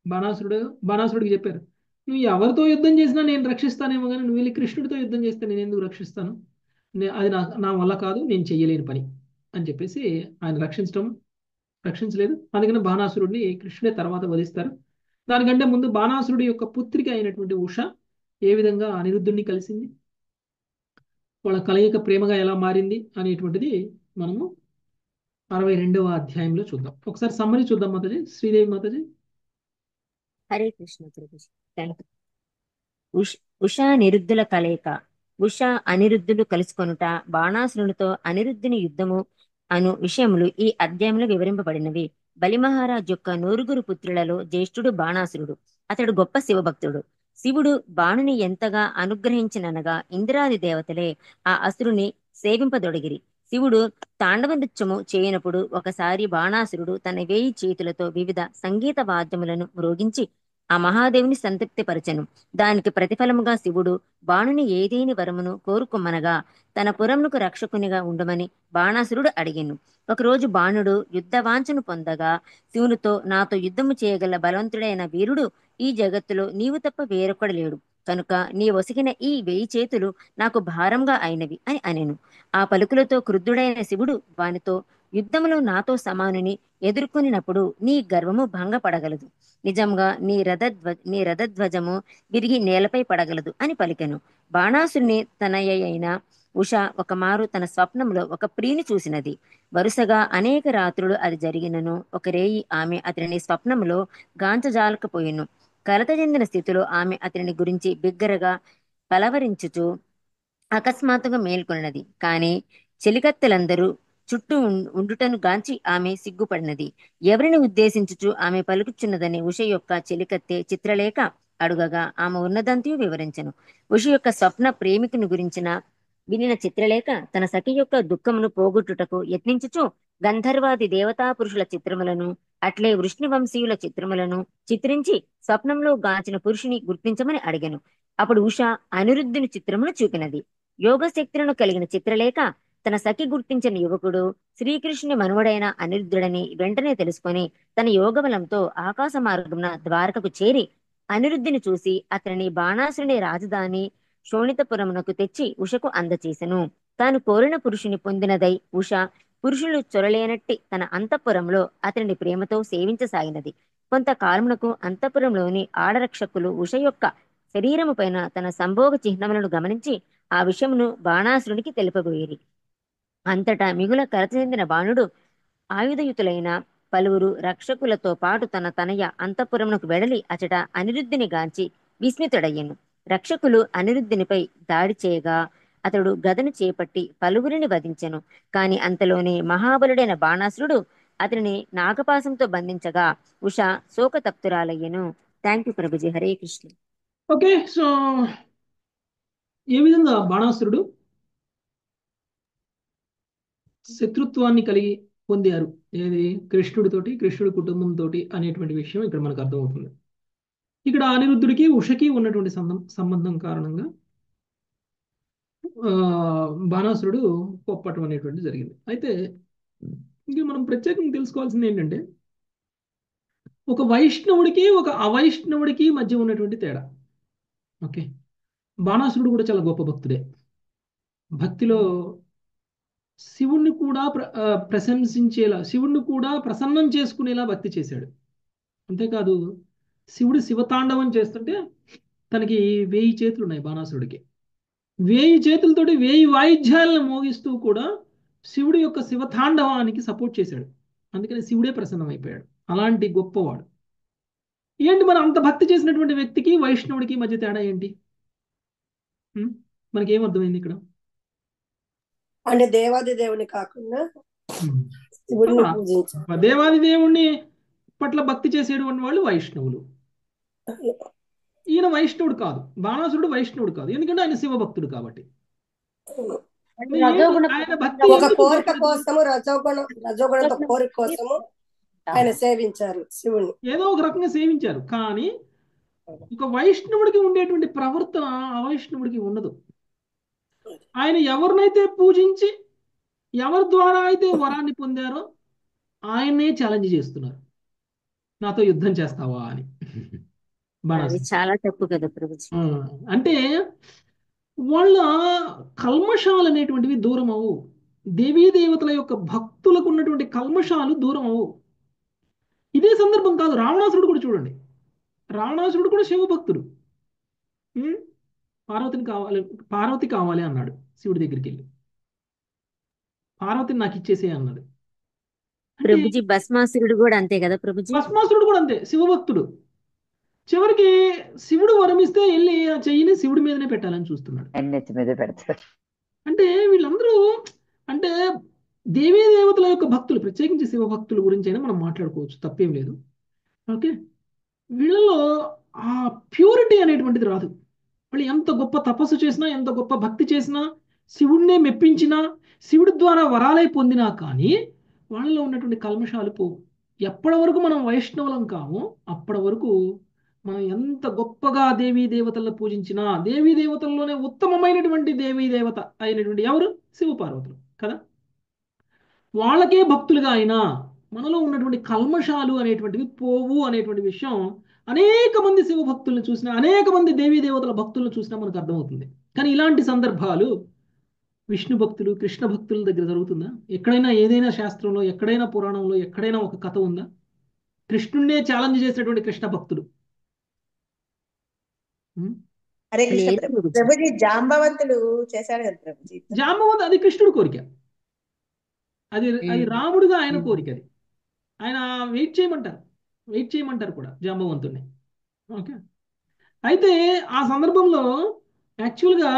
బాణాసురుడికి చెప్పారు, నువ్వు ఎవరితో యుద్ధం చేసినా నేను రక్షిస్తానేమో కానీ నువ్వు వెళ్ళి కృష్ణుడితో యుద్ధం చేస్తే నేను ఎందుకు రక్షిస్తాను, అది నా వల్ల కాదు, నేను చెయ్యలేని పని అని చెప్పేసి ఆయన రక్షించలేదు. అందుకని బాణాసురుడిని కృష్ణుడే తర్వాత వధిస్తారు. దానికంటే ముందు బాణాసురుడి యొక్క పుత్రిక అయినటువంటి ఉష ఏ విధంగా అనిరుద్ధుడిని కలిసింది, వాళ్ళ కలయిక ప్రేమగా ఎలా మారింది అనేటువంటిది మనము 62వ అధ్యాయంలో చూద్దాం. ఒకసారి సమ్మరి చూద్దాం మాతాజీ. శ్రీదేవి మాతాజీ. హరే కృష్ణ ప్రభుజీ. Thank you. ఉషా నిరుద్ధుల కలయిక. ఉషా అనిరుద్ధులు కలుసుకొనుట, బాణాసురునితో అనిరుద్ధుని యుద్ధము అను విషయములు ఈ అధ్యాయంలో వివరింపబడినవి. బలిమహారాజు యొక్క 9 పుత్రులలో జ్యేష్ఠుడు బాణాసురుడు. అతడు గొప్ప శివభక్తుడు. శివుడు బాణుని ఎంతగా అనుగ్రహించిననగా ఇంద్రాది దేవతలే ఆ అసురుని సేవింపదొడిగిరి. శివుడు తాండవ నృత్యము చేయనప్పుడు ఒకసారి బాణాసురుడు తన 1000 చేతులతో వివిధ సంగీత వాద్యములను మ్రోగించి ఆ మహాదేవుని సంతృప్తిపరచెను. దానికి ప్రతిఫలముగా శివుడు బాణుని ఏదేని వరమును కోరుకొమ్మనగా తన పురమునకు రక్షకునిగా ఉండమని బాణాసురుడు అడిగెను. ఒకరోజు బాణుడు యుద్ధవాంఛను పొందగా శివునితో, నాతో యుద్ధము చేయగల బలవంతుడైన వీరుడు ఈ జగత్తులో నీవు తప్ప వేరొకడు లేడు. కనుక నీ ఒసిగిన ఈ 1000 చేతులు నాకు భారంగా అయినవి అని అనెను. ఆ పలుకులతో క్రుద్ధుడైన శివుడు వానితో, యుద్ధములో నాతో సమానుని ఎదుర్కొనినప్పుడు నీ గర్వము భంగపడగలదు. నిజంగా నీ రథధ్వజము విరిగి నేలపై పడగలదు అని పలికెను. బాణాసురుని తనయ అయిన ఉష ఒకమారు తన స్వప్నంలో ఒక ప్రియుని చూసినది. వరుసగా అనేక రాత్రులు అది జరిగినను ఒక రేయి ఆమె అతనిని స్వప్నంలో గాంచజాలకపోయెను. కలత చెందిన స్థితిలో ఆమె అతని గురించి బిగ్గరగా పలవరించుచు అకస్మాత్తుగా మేల్కొన్నది. కాని చెలికత్తెలందరూ చుట్టూ ఉండుటను గాంచి ఆమె సిగ్గుపడినది. ఎవరిని ఉద్దేశించుచు ఆమె పలుకుచున్నదని ఉష యొక్క చెలికత్తె చిత్రలేఖ అడుగగా ఆమె ఉన్నదంతయు వివరించెను. ఉష యొక్క స్వప్న ప్రేమికుని గురించిన వినిన చిత్రలేఖ తన సఖి యొక్క దుఃఖమును పోగొట్టుటకు యత్నించుచు గంధర్వాది దేవతా పురుషుల చిత్రములను అట్లే వృష్ణివంశీయుల చిత్రములను చిత్రించి స్వప్నంలో గాంచిన పురుషుని గుర్తించమని అడిగెను. అప్పుడు ఉష అనిరుద్ధుని చిత్రమును చూపినది. యోగశక్తులను కలిగిన చిత్రలేఖ తన సఖి గుర్తించిన యువకుడు శ్రీకృష్ణుని మనువడైన అనిరుద్ధుడని వెంటనే తెలుసుకొని తన యోగబలంతో ఆకాశ మార్గమున ద్వారకకు చేరి అనిరుద్ధుని చూసి అతనిని బాణాసురుని రాజధాని శోణితపురమునకు తెచ్చి ఉషకు అందచేసెను. తాను కోరిన పురుషుని పొందినదై ఉష పురుషులు చొరలేనట్టి తన అంతఃపురంలో అతనిని ప్రేమతో సేవించసాగినది. కొంతకాలమునకు అంతఃపురంలోని ఆడరక్షకులు ఉష యొక్క శరీరము పైన తన సంభోగ చిహ్నములను గమనించి ఆ విషయమును బాణాసురునికి తెలుపబోయిరి. అంతటా మిగుల కలత చెందిన బాణుడు ఆయుధయుతులైన పలువురు రక్షకులతో పాటు తన తనయ అంతఃపురమునకు వెడలి అచట అనిరుద్ధుని గాంచి విస్మితుడయ్యెను. రక్షకులు అనిరుద్ధునిపై దాడి చేయగా అతడు గదను చేపట్టి పలువురిని వధించెను. కాని అంతలోనే మహాబలుడైన బాణాసురుడు అతనిని నాగపాశంతో బంధించగా Usha శోకతప్తురాలయ్యెను. Thank you Prabhuji. Hare Krishna. Okay, so ఏ విధంగా బాణాసురుడు శత్రుత్వాన్ని కలిగి పొందారు, ఏది కృష్ణుడితోటి, కృష్ణుడి కుటుంబంతో అనేటువంటి విషయం ఇక్కడ మనకు అర్థమవుతుంది. ఇక్కడ అనిరుద్ధుడికి ఉషకి ఉన్నటువంటి సంబంధం కారణంగా బాణాసురుడు పొప్పటం అనేటువంటి జరిగింది. అయితే ఇంక మనం ప్రత్యేకంగా తెలుసుకోవాల్సింది ఏంటంటే, ఒక వైష్ణవుడికి ఒక అవైష్ణవుడికి మధ్య ఉన్నటువంటి తేడా. ఓకే, బాణాసురుడు కూడా చాలా గొప్ప భక్తుడే. భక్తిలో శివుణ్ణి కూడా ప్రశంసించేలా, శివుణ్ణి కూడా ప్రసన్నం చేసుకునేలా భక్తి చేశాడు. అంతేకాదు, శివుడు శివతాండవం చేస్తుంటే తనకి 1000 చేతులు ఉన్నాయి బాణాసురుడికి. 1000 చేతులతోటి 1000 వాయిద్యాలను మోగిస్తూ కూడా శివుడి యొక్క శివతాండవానికి సపోర్ట్ చేశాడు. అందుకని శివుడే ప్రసన్నమైపోయాడు. అలాంటి గొప్పవాడు. ఏంటి మనం అంత భక్తి చేసినటువంటి వ్యక్తికి వైష్ణవుడికి మధ్య తేడా ఏంటి? మనకి ఏమర్థమైంది ఇక్కడ? అంటే దేవాది దేవుని కాకుండా శివుడిని పూజించారు. దేవాది దేవుణ్ణి పట్ల భక్తి చేసేటువంటి వాళ్ళు వైష్ణవులు. ఈయన వైష్ణవుడు కాదు, బాణాసురుడు వైష్ణవుడు కాదు, ఎందుకంటే ఆయన శివభక్తుడు కాబట్టి. ఆయన భక్తి ఒక కోరిక కోసము రజోగుణంతో కోరిక కోసము ఆయన సేవించారు శివుణ్ణి, ఏదో ఒక రకంగా సేవించారు. కానీ ఒక వైష్ణవుడికి ఉండేటువంటి ప్రవర్తన అవైష్ణవుడికి ఉండదు. ఆయన ఎవరినైతే పూజించి ఎవరి ద్వారా అయితే వరాన్ని పొందారో ఆయన్నే ఛాలెంజ్ చేస్తున్నారు, నాతో యుద్ధం చేస్తావా అని. చాలా తప్పు కదా ప్రభుజీ. అంటే వాళ్ళ కల్మషాలు అనేటువంటివి దూరం అవు. దేవీ దేవతల యొక్క భక్తులకు ఉన్నటువంటి కల్మషాలు దూరం అవు. ఇదే సందర్భం కాదు, రావణాసురుడు కూడా చూడండి. రావణాసురుడు కూడా శివభక్తుడు. పార్వతి కావాలి అన్నాడు శివుడి దగ్గరికి వెళ్ళి. పార్వతిని నాకు ఇచ్చేసే అన్నాడు. ప్రభుజీ భస్మాసురుడు కూడా అంతే కదా ప్రభుజీ? భస్మాసురుడు కూడా అంతే, శివభక్తుడు. చివరికి శివుడు వరమిస్తే వెళ్ళి ఆ చెయ్యిని శివుడి మీదనే పెట్టాలని చూస్తున్నాడు. నెత్తి మీద పెడతారు. అంటే వీళ్ళందరూ అంటే దేవీ దేవతల యొక్క భక్తులు, ప్రత్యేకించి శివ భక్తుల గురించి అయినా మనం మాట్లాడుకోవచ్చు, తప్పేం లేదు. ఓకే, వీళ్ళలో ఆ ప్యూరిటీ అనేటువంటిది రాదు. వాళ్ళు ఎంత గొప్ప తపస్సు చేసినా, ఎంత గొప్ప భక్తి చేసినా, శివుడినే మెప్పించినా, శివుడి ద్వారా వరాలై పొందినా కానీ వాళ్ళలో ఉన్నటువంటి కల్మషాలు పోవు. ఎప్పటి వరకు మనం వైష్ణవులం కామో అప్పటి వరకు మనం ఎంత గొప్పగా దేవీ దేవతలను పూజించినా, దేవీ దేవతల్లోనే ఉత్తమమైనటువంటి దేవీ దేవత అయినటువంటి ఎవరు? శివపార్వతులు కదా. వాళ్ళకే భక్తులుగా అయినా మనలో ఉన్నటువంటి కల్మషాలు అనేటువంటివి పోవు అనేటువంటి విషయం అనేక మంది శివ భక్తులను చూసినా, అనేక మంది దేవీ దేవతల భక్తులను చూసినా మనకు అర్థమవుతుంది. కానీ ఇలాంటి సందర్భాలు విష్ణు భక్తులు, కృష్ణ భక్తుల దగ్గర జరుగుతుందా? ఎక్కడైనా ఏదైనా శాస్త్రంలో, ఎక్కడైనా పురాణంలో, ఎక్కడైనా ఒక కథ ఉందా? కృష్ణున్నే ఛాలెంజ్ చేసినటువంటి కృష్ణ భక్తుడు. హరే కృష్ణ లేదు ప్రభుజీ. ప్రభుజీ జాంబవంతుడు చేశాడు కదా ప్రభుజీ. జాంబవంతుడు అది కృష్ణుడి కోరిక, అది రాముడుగా ఆయన కోరిక. అది ఆయన వెయిట్ చేయమంటారు కూడా జాంబవంతుడిని. ఓకే, అయితే ఆ సందర్భంలో యాక్చువల్గా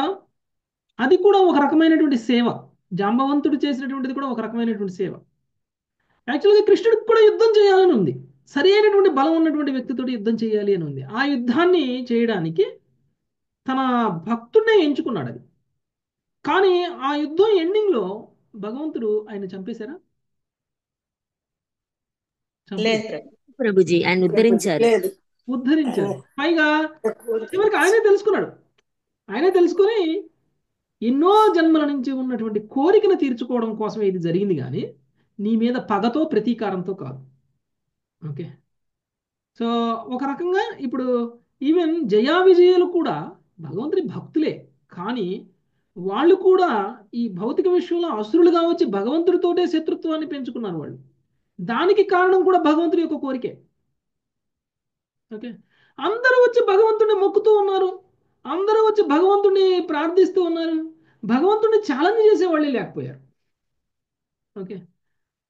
అది కూడా ఒక రకమైనటువంటి సేవ. జాంబవంతుడు చేసినటువంటిది కూడా ఒక రకమైనటువంటి సేవ. యాక్చువల్గా కృష్ణుడికి కూడా యుద్ధం చేయాలని ఉంది, సరి అయినటువంటి బలం ఉన్నటువంటి వ్యక్తితో యుద్ధం చేయాలి అని ఉంది. ఆ యుద్ధాన్ని చేయడానికి తన భక్తుడినే ఎంచుకున్నాడు. అది కానీ ఆ యుద్ధం ఎండింగ్లో భగవంతుడు ఆయన చంపేశారా? లేదు ప్రభు. ప్రభుజీ ఆయన ఉద్ధరించారు. లేదు. ఉద్ధరించారు. పైగా చివరికి ఆయనే తెలుసుకున్నాడు. ఆయనే తెలుసుకొని ఎన్నో జన్మల నుంచి ఉన్నటువంటి కోరికను తీర్చుకోవడం కోసమే ఇది జరిగింది, కానీ నీ మీద పగతో ప్రతీకారంతో కాదు. ఓకే, సో ఒక రకంగా ఇప్పుడు ఈవెన్ జయా విజయులు కూడా భగవంతుని భక్తులే, కానీ వాళ్ళు కూడా ఈ భౌతిక విషయంలో అసురులుగా వచ్చి భగవంతుడితోటే శత్రుత్వాన్ని పెంచుకున్నారు వాళ్ళు. దానికి కారణం కూడా భగవంతుడి యొక్క కోరికే. ఓకే, అందరూ వచ్చి భగవంతుడిని మొక్కుతూ ఉన్నారు, అందరూ వచ్చి భగవంతుడిని ప్రార్థిస్తూ ఉన్నారు, భగవంతుడిని ఛాలెంజ్ చేసేవాళ్ళే లేకపోయారు. ఓకే,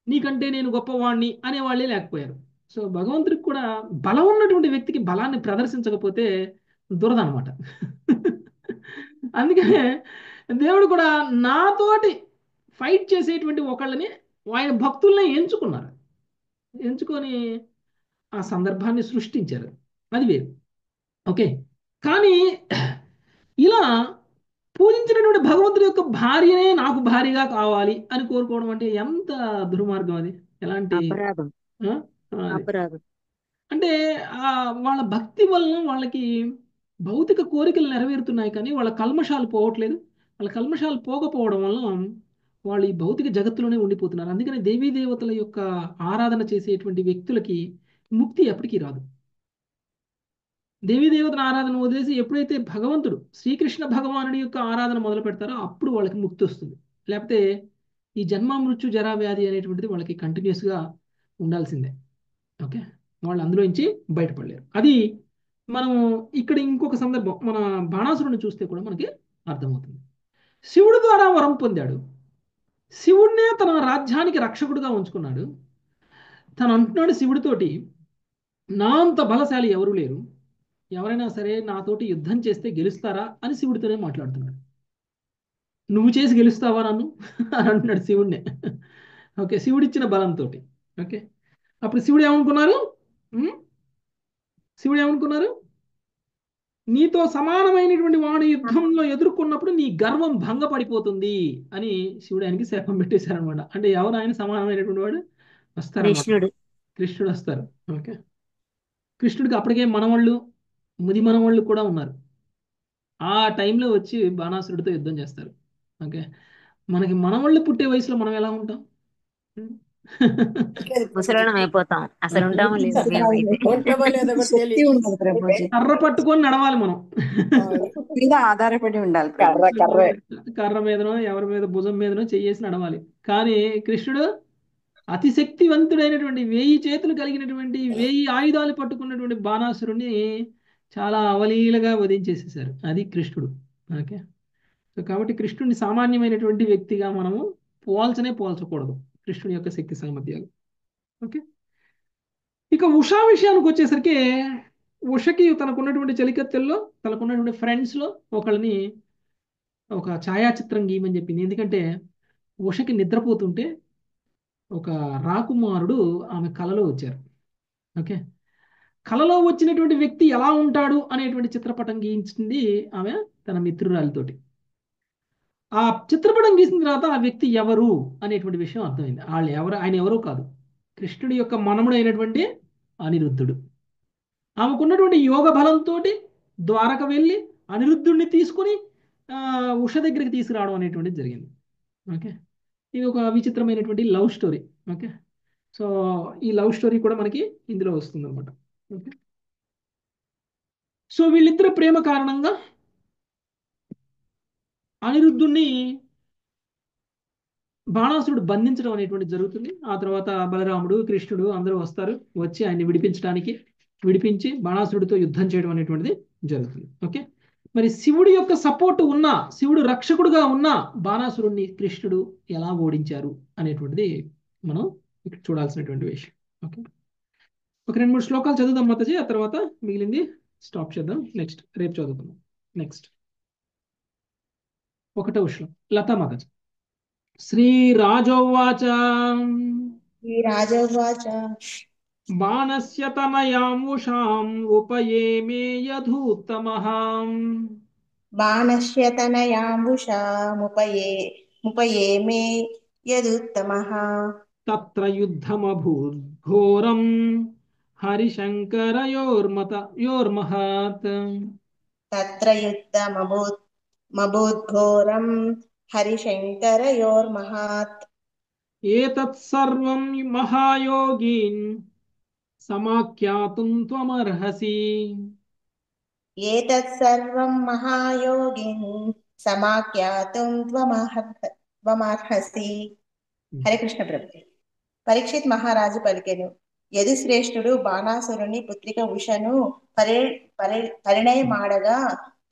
నీకంటే నేను గొప్పవాణ్ణి అనేవాళ్ళే లేకపోయారు. సో భగవంతుడికి కూడా బలం ఉన్నటువంటి వ్యక్తికి బలాన్ని ప్రదర్శించకపోతే దురద అనమాట. అందుకనే దేవుడు కూడా నాతోటి ఫైట్ చేసేటువంటి ఒకళ్ళని ఆయన భక్తుల్ని ఎంచుకొని ఆ సందర్భాన్ని సృష్టించారు. అది వేరు. ఓకే, కానీ ఇలా పూజించినటువంటి భగవంతుడి యొక్క భార్యనే నాకు భార్యగా కావాలి అని కోరుకోవడం అంటే ఎంత దుర్మార్గం! అది ఎలాంటి అపరాధం. అంటే వాళ్ళ భక్తి వలన వాళ్ళకి భౌతిక కోరికలు నెరవేరుతున్నాయి, కానీ వాళ్ళ కల్మషాలు పోవట్లేదు. వాళ్ళ కల్మషాలు పోకపోవడం వల్ల వాళ్ళు ఈ భౌతిక జగత్తులోనే ఉండిపోతున్నారు. అందుకని దేవీ దేవతల యొక్క ఆరాధన చేసేటువంటి వ్యక్తులకి ముక్తి ఎప్పటికీ రాదు. దేవీ దేవతల ఆరాధన వదిలేసి ఎప్పుడైతే భగవంతుడు శ్రీకృష్ణ భగవానుడి యొక్క ఆరాధన మొదలు పెడతారో అప్పుడు వాళ్ళకి ముక్తి వస్తుంది. లేకపోతే ఈ జన్మ మృత్యు జరా వ్యాధి అనేటువంటిది వాళ్ళకి కంటిన్యూస్గా ఉండాల్సిందే. ఓకే, వాళ్ళు అందులో నుంచి బయటపడలేరు. అది మనం ఇక్కడ ఇంకొక సందర్భం మన బాణాసురుని చూస్తే కూడా మనకి అర్థమవుతుంది. శివుడి ద్వారా వరం పొందాడు, శివుడినే తన రాజ్యానికి రక్షకుడుగా ఉంచుకున్నాడు. తను అంటున్నాడు శివుడితోటి, నా అంత బలశాలి ఎవరు లేరు, ఎవరైనా సరే నాతోటి యుద్ధం చేస్తే గెలుస్తారా అని శివుడితోనే మాట్లాడుతున్నాడు. నువ్వు చేసి గెలుస్తావా నన్ను అని అంటున్నాడు శివుడినే. ఓకే, శివుడిచ్చిన బలంతో. ఓకే, అప్పుడు శివుడు ఏమనుకున్నారు? నీతో సమానమైనటువంటి వాడు యుద్ధంలో ఎదుర్కొన్నప్పుడు నీ గర్వం భంగపడిపోతుంది అని శివుడు ఆయనకి శాపం పెట్టేశారనమాట. అంటే ఎవరు ఆయన సమానమైనటువంటి వాడు? వస్తారన్నమాట, కృష్ణుడు వస్తారు. ఓకే, కృష్ణుడికి అప్పటికే మనవాళ్ళు, ముది మనవాళ్ళు కూడా ఉన్నారు. ఆ టైంలో వచ్చి బాణాసురుడితో యుద్ధం చేస్తారు. ఓకే, మనకి మనవాళ్ళు పుట్టే వయసులో మనం ఎలా ఉంటాం? ముసలాళ్ళం అయిపోతాం. అసలు ఉంటామో లేదో కర్ర పట్టుకొని నడవాలి మనం, మీద ఆధారపడి ఉండాలి. కర్ర మీదనో ఎవరి మీద భుజం మీదనో చెయ్యేసి నడవాలి. కానీ కృష్ణుడు అతి శక్తివంతుడైనటువంటి 1000 చేతులు కలిగినటువంటి 1000 ఆయుధాలు పట్టుకున్నటువంటి బాణాసురుణ్ణి చాలా అవలీలగా వధించేసేసారు. అది కృష్ణుడు. ఓకే, సో కాబట్టి కృష్ణుడిని సామాన్యమైనటువంటి వ్యక్తిగా మనము పోల్చకూడదు కృష్ణుడి యొక్క శక్తి సామర్థ్యాలు. ఓకే, ఇక ఉషా విషయానికి వచ్చేసరికి ఉషకి తనకున్నటువంటి చలికత్తెల్లో తనకున్నటువంటి ఫ్రెండ్స్లో ఒకళ్ళని ఒక ఛాయాచిత్రం గీయమని చెప్పింది. ఎందుకంటే ఉషకి నిద్రపోతుంటే ఒక రాకుమారుడు ఆమె కలలో వచ్చారు. ఓకే, కలలో వచ్చినటువంటి వ్యక్తి ఎలా ఉంటాడు అనేటువంటి చిత్రపటం గీయించింది ఆమె తన మిత్రురాలితోటి. ఆ చిత్రపటం గీసిన తర్వాత ఆ వ్యక్తి ఎవరు అనేటువంటి విషయం అర్థమైంది. ఆయన ఎవరో కాదు, కృష్ణుడి యొక్క మనముడు అయినటువంటి అనిరుద్ధుడు. ఆమెకున్నటువంటి యోగ బలంతో ద్వారక వెళ్ళి అనిరుద్ధుడిని తీసుకుని ఉష దగ్గరికి తీసుకురావడం అనేటువంటిది జరిగింది. ఓకే, ఇది ఒక విచిత్రమైనటువంటి లవ్ స్టోరీ. ఓకే, సో ఈ లవ్ స్టోరీ కూడా మనకి ఇందులో వస్తుంది అనమాట. ఓకే, సో వీళ్ళిద్దరు ప్రేమ కారణంగా అనిరుద్ధుణ్ణి బాణాసురుడు బంధించడం అనేటువంటి జరుగుతుంది. ఆ తర్వాత బలరాముడు కృష్ణుడు అందరూ వస్తారు, వచ్చి ఆయన్ని విడిపించి బాణాసురుడితో యుద్ధం చేయడం అనేటువంటిది జరుగుతుంది. ఓకే, మరి శివుడి యొక్క సపోర్ట్ ఉన్న, శివుడు రక్షకుడుగా ఉన్న బాణాసురుడిని కృష్ణుడు ఎలా ఓడించారు అనేటువంటిది మనం ఇక్కడ చూడాల్సినటువంటి విషయం. ఓకే, ఒక 2-3 శ్లోకాలు చదువుదాం మాతాజీ, ఆ తర్వాత మిగిలింది స్టాప్ చేద్దాం. నెక్స్ట్ రేపు చదువుకుందాం. నెక్స్ట్ 1వ శ్లోకం లతా మాతాజీ. శ్రీరాజోవాచ బాణస్య తనయాముషాం ఉపయేమే యధూత్తమః బాణస్య తనయాముషాముపయేమే యదుత్తమః తత్ర యుద్ధమభూద్ఘోరం హరిశంకరయోర్మహత్ తత్ర యుద్ధమభూద్ఘోరం హరిశంకరయోర్మహత్ ఏతత్ సర్వం మహాయోగీన్ సమాఖ్యాతుం త్వమర్హసి ఏతత్ సర్వం మహాయోగిన్ సమాఖ్యాతుం త్వమర్హసి. హరే కృష్ణ ప్రభు. పరీక్షిత్ మహారాజు పలికెను, యదుశ్రేష్ఠుడు బాణాసురుని పుత్రిక ఉషను పరిణయమాడగా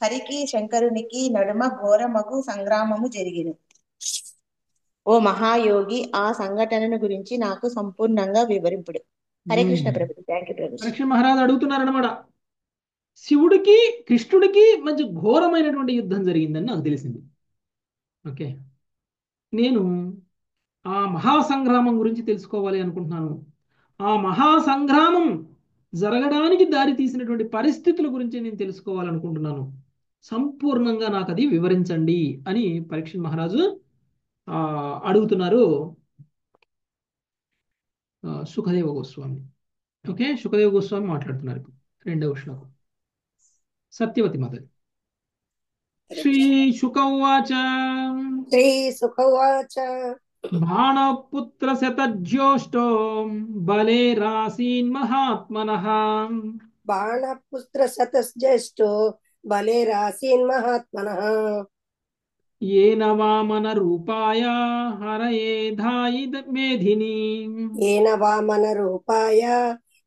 హరికి శంకరునికి నడుమ ఘోరమగు సంగ్రామము జరిగిను. ఓ మహాయోగి, ఆ సంఘటనను గురించి నాకు సంపూర్ణంగా వివరింపుడు. హరే కృష్ణ ప్రభు. థ్యాంక్ యూ ప్రభు. పరీక్ష మహారాజు అడుగుతున్నారన్నమాట, శివుడికి కృష్ణుడికి మంచి ఘోరమైనటువంటి యుద్ధం జరిగిందని నాకు తెలిసింది. ఓకే, నేను ఆ మహాసంగ్రామం గురించి తెలుసుకోవాలి అనుకుంటున్నాను. ఆ మహాసంగ్రామం జరగడానికి దారి తీసినటువంటి పరిస్థితుల గురించి నేను తెలుసుకోవాలనుకుంటున్నాను. సంపూర్ణంగా నాకు అది వివరించండి అని పరీక్షిత్ మహారాజు అడుగుతున్నారు సుఖదేవ గోస్వామి. ఓకే, సుఖదేవ గోస్వామి మాట్లాడుతున్నారు. 2వ శ్లోకం సత్యవతి మాతాజీ. శ్రీ శుకౌవాచ బాణపుత్ర శతజ్యోష్టో బలే రాసీన్ మహాత్మనః బాణపుత్ర శతజ్యేష్ఠో బలే రాసీన్ మహాత్మనః ఏన వామన రూపాయ హరయే ధాయి మేధిని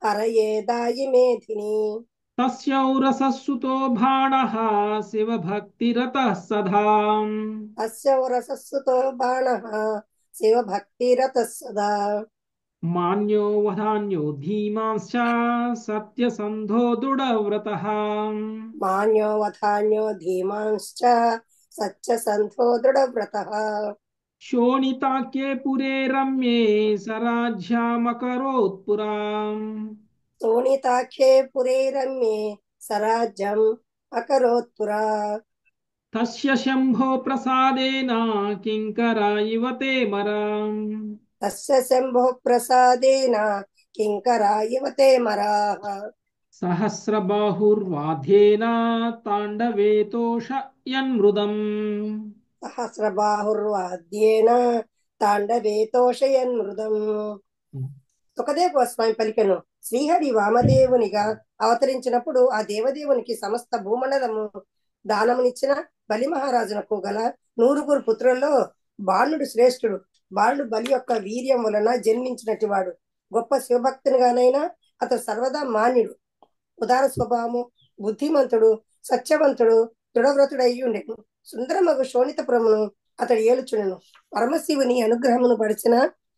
హరయే దాయి మేధిని తస్యౌరసస్సుతో బాణః శివభక్తిరతః సదా మాన్యో వధాన్యో ధీమాంశ్చ సత్యసంధో దృఢవ్రతః శోణితాఖ్యే పురే రమ్యే సరాజ్యం అకరోత్పురా తస్య శంభో ప్రసాదేన కింకరా ఇవతే మరాః సహస్రబాహుర్వాధ్యేన తాండవేతోష యన్మృదం సుఖదేవ గోస్వామి పలికెను, శ్రీహరి వామదేవునిగా అవతరించినప్పుడు ఆ దేవదేవునికి సమస్త భూమండలము దానమునిచ్చిన బలి మహారాజునకు గల 100 పుత్రులలో బాణుడు శ్రేష్ఠుడు. బాణుడు బలి యొక్క వీర్యం వలన జన్మించినటి వాడు. గొప్ప శివభక్తునిగానైనా అతడు సర్వదా మాన్యుడు, ఉదార స్వభావము, బుద్ధిమంతుడు, సత్యవంతుడు, దృఢవ్రతుడై ఉండెను. సుందరమగు శోణితపురమును అతడు ఏలుచుండెను. పరమశివుని అనుగ్రహమును పడిచిన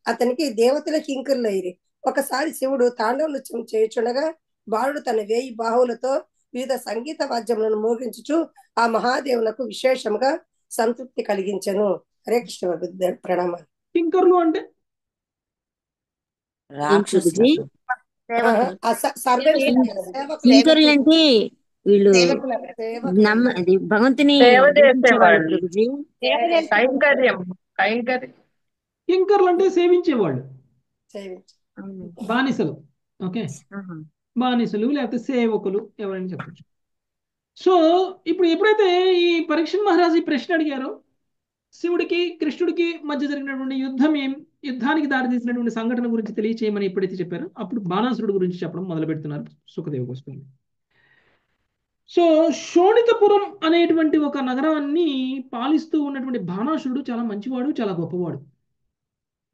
అతనికి దేవతల కింకరులైరి. ఒకసారి శివుడు తాండవ నృత్యం చేయుచుండగా బాలుడు తన 1000 బాహువులతో వివిధ సంగీత వాద్యములను మోగించుచు ఆ మహాదేవునకు విశేషంగా సంతృప్తి కలిగించెను. హరే కృష్ణ ప్రణామాలు. కింకర్లు అంటే రాక్షసులు. కింకరులు అంటే వీళ్ళు అది భగవంతుని సేవ అభినందించేవాళ్ళు చేసేవాళ్ళు. ప్రభుజీ. కైంకర్యం కైంకర్యం కింకర్లు అంటే సేవించేవాళ్ళు, బానిసలు. ఓకే, బానిసలు లేకపోతే సేవకులు ఎవరైనా చెప్పచ్చు. సో ఇప్పుడు ఎప్పుడైతే ఈ పరీక్షణ్ మహారాజు ఈ ప్రశ్న అడిగారో, శివుడికి కృష్ణుడికి మధ్య జరిగినటువంటి యుద్ధానికి దారితీసినటువంటి సంఘటన గురించి తెలియచేయమని ఎప్పుడైతే చెప్పారో, అప్పుడు బాణాసురుడు గురించి చెప్పడం మొదలు పెడుతున్నారు సుఖదేవ గోస్వామి. సో శోణితపురం అనేటువంటి ఒక నగరాన్ని పాలిస్తూ ఉన్నటువంటి బాణాసురుడు చాలా మంచివాడు, చాలా గొప్పవాడు.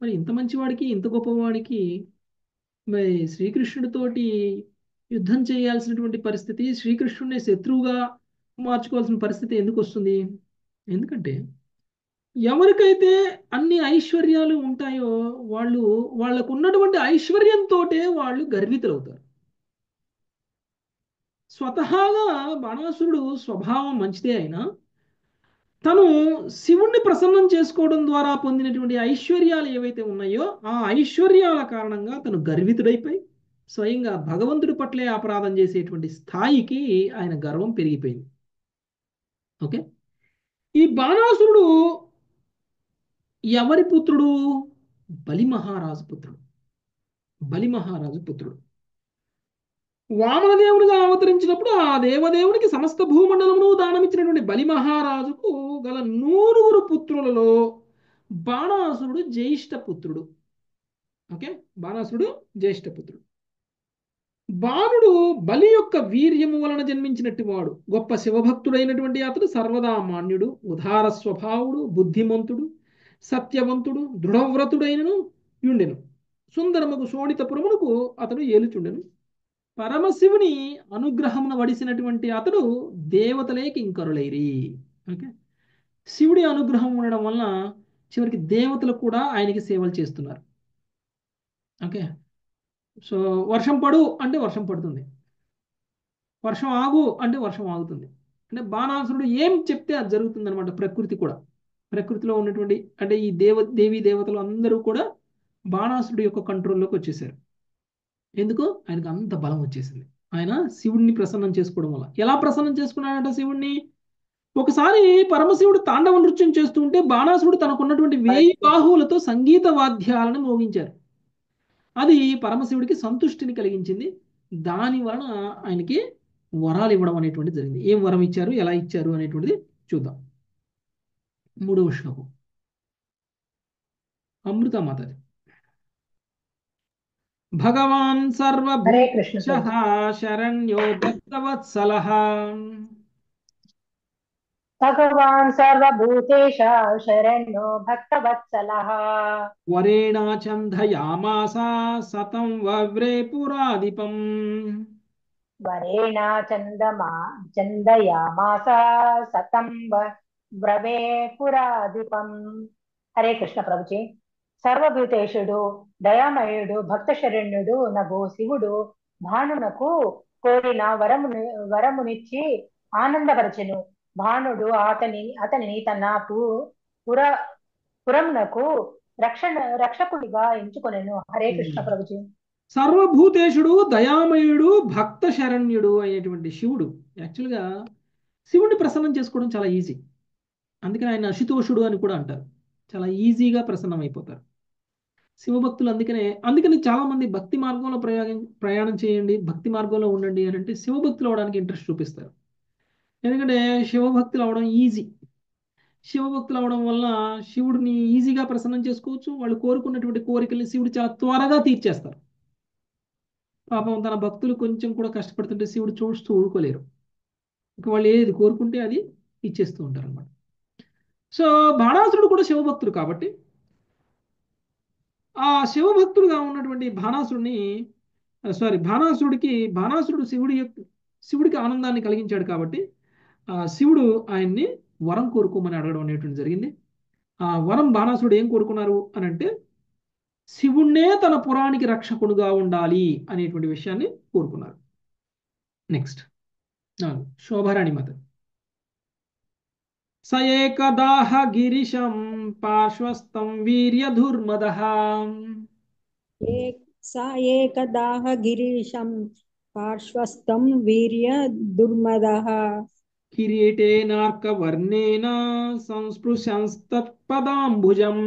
మరి ఇంత మంచివాడికి ఇంత గొప్పవాడికి మరి శ్రీకృష్ణుడితోటి యుద్ధం చేయాల్సినటువంటి పరిస్థితి, శ్రీకృష్ణుడిని శత్రువుగా మార్చుకోవాల్సిన పరిస్థితి ఎందుకు వస్తుంది? ఎందుకంటే ఎవరికైతే అన్ని ఐశ్వర్యాలు ఉంటాయో వాళ్ళకు ఉన్నటువంటి ఐశ్వర్యంతో వాళ్ళు గర్వితులవుతారు. స్వతహాగా బాణాసురుడు స్వభావం మంచిదే అయినా తను శివుణ్ణి ప్రసన్నం చేసుకోవడం ద్వారా పొందినటువంటి ఐశ్వర్యాలు ఏవైతే ఉన్నాయో ఆ ఐశ్వర్యాల కారణంగా తను గర్వితుడైపోయి స్వయంగా భగవంతుడి పట్లే అపరాధం చేసేటువంటి స్థాయికి ఆయన గర్వం పెరిగిపోయింది. ఓకే, ఈ బాణాసురుడు ఎవరి పుత్రుడు? బలి మహారాజు పుత్రుడు. బలి మహారాజు పుత్రుడు వామనదేవుడిగా అవతరించినప్పుడు ఆ దేవదేవుడికి సమస్త భూమండలమును దానమిచ్చినటువంటి బలి మహారాజుకు గల 9 పుత్రులలో బాణాసురుడు జ్యేష్ఠ పుత్రుడు. ఓకే, బాణాసురుడు జ్యేష్ఠ పుత్రుడు. బాణుడు బలి యొక్క వీర్యము వలన జన్మించినట్టు వాడు. గొప్ప శివభక్తుడైనటువంటి అతడు సర్వదా మాన్యుడు, ఉదార స్వభావుడు, బుద్ధిమంతుడు, సత్యవంతుడు, దృఢవ్రతుడైనను యుండెను. సుందరముకు శోణితపురమునకు అతడు ఏలుచుండెను. పరమశివుని అనుగ్రహమున వడిసినటువంటి అతడు దేవతలే కింకరులైరి. ఓకే, శివుడి అనుగ్రహం ఉండడం వలన చివరికి దేవతలు కూడా ఆయనకి సేవలు చేస్తున్నారు. ఓకే, సో వర్షం పడు అంటే వర్షం పడుతుంది, వర్షం ఆగు అంటే వర్షం ఆగుతుంది. అంటే బాణాసురుడు ఏం చెప్తే అది జరుగుతుంది అనమాట. ప్రకృతి కూడా, ప్రకృతిలో ఉన్నటువంటి అంటే ఈ దేవీ దేవతలు అందరూ కూడా బాణాసురుడు యొక్క కంట్రోల్లోకి వచ్చేసారు. ఎందుకు? ఆయనకు అంత బలం వచ్చేసింది. ఆయన శివుడిని ప్రసన్నం చేసుకోవడం వల్ల. ఎలా ప్రసన్నం చేసుకున్నాడంట శివుడిని? ఒకసారి పరమశివుడు తాండవ నృత్యం చేస్తూ ఉంటే బాణాసురుడు తనకున్నటువంటి 1000 బాహువులతో సంగీత వాద్యాలను మోగించారు. అది పరమశివుడికి సంతుష్టిని కలిగించింది. దాని వలన ఆయనకి వరాలు ఇవ్వడం అనేటువంటిది జరిగింది. ఏం వరం ఇచ్చారు, ఎలా ఇచ్చారు అనేటువంటిది చూద్దాం. 3వ శ్లోకం అమృత మాతది. భగవాన్ సర్వభూతేశః శరణ్యో భక్తవత్సలః భగవాన్ సర్వభూతేశ శరణ్యో భక్తవత్సలః వరేణ చందయామాస సతం వవ్రే పురాధిపం వరేణ చందయామాస సతం వ్రవే పురాధిపం. హరే కృష్ణ ప్రభుజీ. సర్వభూతేశుడు, దయామయుడు, భక్త శరణ్యుడు నగు శివుడు భానునకు కోరిన వరమునిచ్చి ఆనందపరచెను. భానుడు అతనిని తన పురమునకు రక్షకుడిగా ఎంచుకొనెను. హరే కృష్ణ ప్రభుజీ. సర్వభూతేశుడు, దయామయుడు, భక్త శరణ్యుడు అయినటువంటి శివుడు. యాక్చువల్గా శివుడిని ప్రసన్నం చేసుకోవడం చాలా ఈజీ. అందుకని ఆయన అశుతోషుడు అని కూడా అంటారు. చాలా ఈజీగా ప్రసన్నం అయిపోతారు శివభక్తులు. అందుకని చాలా మంది భక్తి మార్గంలో ప్రయాణం చేయండి, భక్తి మార్గంలో ఉండండి అని అంటే శివభక్తులు అవడానికి ఇంట్రెస్ట్ చూపిస్తారు. ఎందుకంటే శివభక్తులు అవడం ఈజీ. శివభక్తులు అవడం వల్ల శివుడిని ఈజీగా ప్రసన్నం చేసుకోవచ్చు. వాళ్ళు కోరుకున్నటువంటి కోరికల్ని శివుడు చాలా త్వరగా తీర్చేస్తారు. పాపం తన భక్తులు కొంచెం కూడా కష్టపడుతుంటే శివుడు చూస్తూ ఊరుకోలేరు. ఇంకా వాళ్ళు ఏది కోరుకుంటే అది ఇచ్చేస్తూ ఉంటారు అన్నమాట. సో బాణాసురుడు కూడా శివభక్తుడు కాబట్టి ఆ శివభక్తుడుగా ఉన్నటువంటి బాణాసురుడు శివుడికి ఆనందాన్ని కలిగించాడు కాబట్టి శివుడు ఆయన్ని వరం కోరుకోమని అడగడం అనేటువంటి జరిగింది. ఆ వరం బాణాసురుడు ఏం కోరుకున్నారు అని అంటే శివుణ్ణే తన పురానికి రక్షకుడుగా ఉండాలి అనేటువంటి విషయాన్ని కోరుకున్నారు. నెక్స్ట్ 4 శోభారాణి మాత. స ఏకదాహ గిరిశం పార్శ్వస్థం వీర్యధుర్మదః స ఏకదాహ గిరీశం పార్శ్వస్థం వీర్య దుర్మదః కిరీటేనార్కవర్ణేన సంస్పృశంస్తత్పదాంబుజం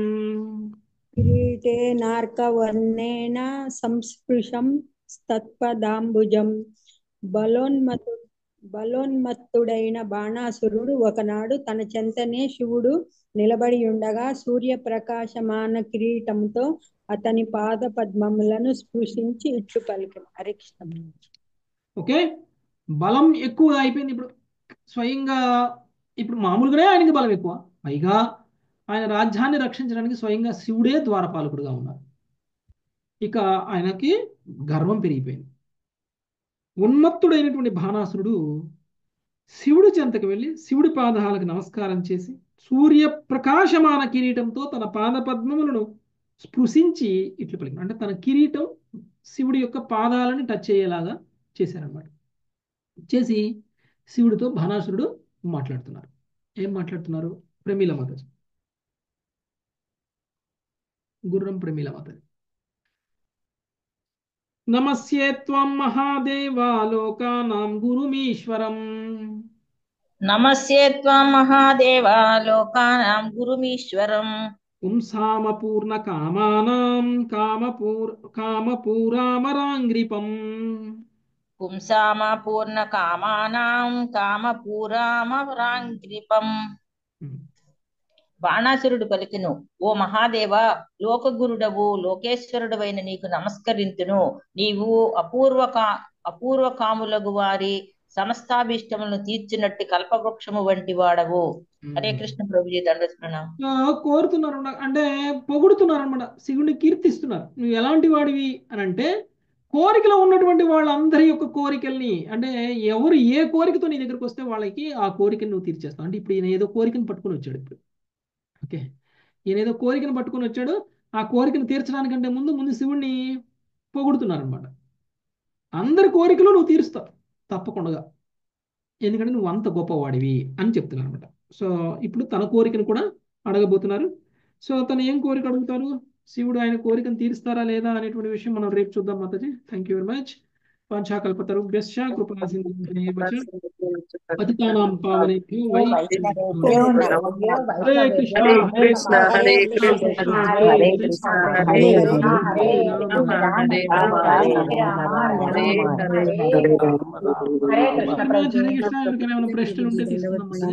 కిరీటేనార్కవర్ణేన సంస్పృశం తత్పదాంబుజం. బలోన్మత్తుడైన బాణాసురుడు ఒకనాడు తన చెంతనే శివుడు నిలబడి ఉండగా సూర్యప్రకాశమాన కిరీటంతో అతని పాద పద్మములను స్పృశించి ఇట్లు పలికెను. హరే కృష్ణ. ఓకే, బలం ఎక్కువ అయిపోయింది. ఇప్పుడు స్వయంగా ఇప్పుడు మామూలుగానే ఆయనకి బలం ఎక్కువ, పైగా ఆయన రాజ్యాన్ని రక్షించడానికి స్వయంగా శివుడే ద్వారపాలకుడుగా ఉన్నారు. ఇక ఆయనకి గర్వం పెరిగిపోయింది. ఉన్మత్తుడైనటువంటి బాణాసురుడు శివుడి చెంతకు వెళ్ళి శివుడి పాదాలకు నమస్కారం చేసి సూర్యప్రకాశమాన కిరీటంతో తన పాద పద్మములను స్పృశించి ఇట్లు పలికిన, అంటే తన కిరీటం శివుడి యొక్క పాదాలను టచ్ అయ్యేలాగా చేశారనమాట. చేసి శివుడితో బాణాసురుడు మాట్లాడుతున్నారు. ఏం మాట్లాడుతున్నారు? ప్రమీల మాతాజీ, గుర్రం ప్రమీల మాతాజీ. నమస్యే త్వం మహాదేవా లోకానాం గురుమీశ్వరం. నమస్యే త్వం మహాదేవా లోకానాం గురుమీశ్వరం. పుంసామపూర్ణ కామానాం కామపూరామరాంగ్రిపం. పుంసామ పూర్ణ కామానాం కామపూరామరాంగ్రిపం. బాణాసురుడు పలికెను, ఓ మహాదేవా, లోకగురుడవు లోకేశ్వరుడవైన నీకు నమస్కరింతును. నీవు అపూర్వ కాములగు వారి సమస్తాభిష్టములను తీర్చినట్టు కల్పవృక్షము వంటి వాడవు. హరే కృష్ణ ప్రభుజీ, దండస్మరణం. కోరుతున్నారు అంటే పొగుడుతున్నారు అనమాట, శివుని కీర్తిస్తున్నారు. నువ్వు ఎలాంటి వాడివి అని అంటే, కోరికలో ఉన్నటువంటి వాళ్ళందరి యొక్క కోరికల్ని, అంటే ఎవరు ఏ కోరికతో నీ దగ్గరకు వస్తే వాళ్ళకి ఆ కోరికను నువ్వు తీర్చేస్తావు. అంటే ఇప్పుడు ఈయన ఏదో కోరికను పట్టుకొని వచ్చాడు. ఇప్పుడు ఓకే, ఈయన ఏదో కోరికను పట్టుకొని వచ్చాడు. ఆ కోరికను తీర్చడానికంటే ముందు శివుణ్ణి పొగుడుతున్నారు అనమాట. అందరి కోరికలు నువ్వు తీరుస్తావు తప్పకుండా, ఎందుకంటే నువ్వు అంత గొప్పవాడివి అని చెప్తున్నారు అనమాట. సో ఇప్పుడు తన కోరికను కూడా అడగబోతున్నారు. సో తను ఏం కోరిక అడుగుతారు, శివుడు ఆయన కోరికను తీరుస్తారా లేదా అనేటువంటి విషయం మనం రేపు చూద్దాం Mataji. Thank you very much. వాంఛాకల్పతరుభ్యశ్చ కృపా సింధుభ్యైవ చ పతితానాం పావనేభ్యో వైష్ణవేభ్యో హరే కృష్ణ హరే కృష్ణ హరే కృష్ణ హరే కృష్ణ హరే రామ హరే రామ హరే కృష్ణ. ఎవరికైనా ఏమైనా ప్రశ్నలు ఉంటే తీసుకుందాం.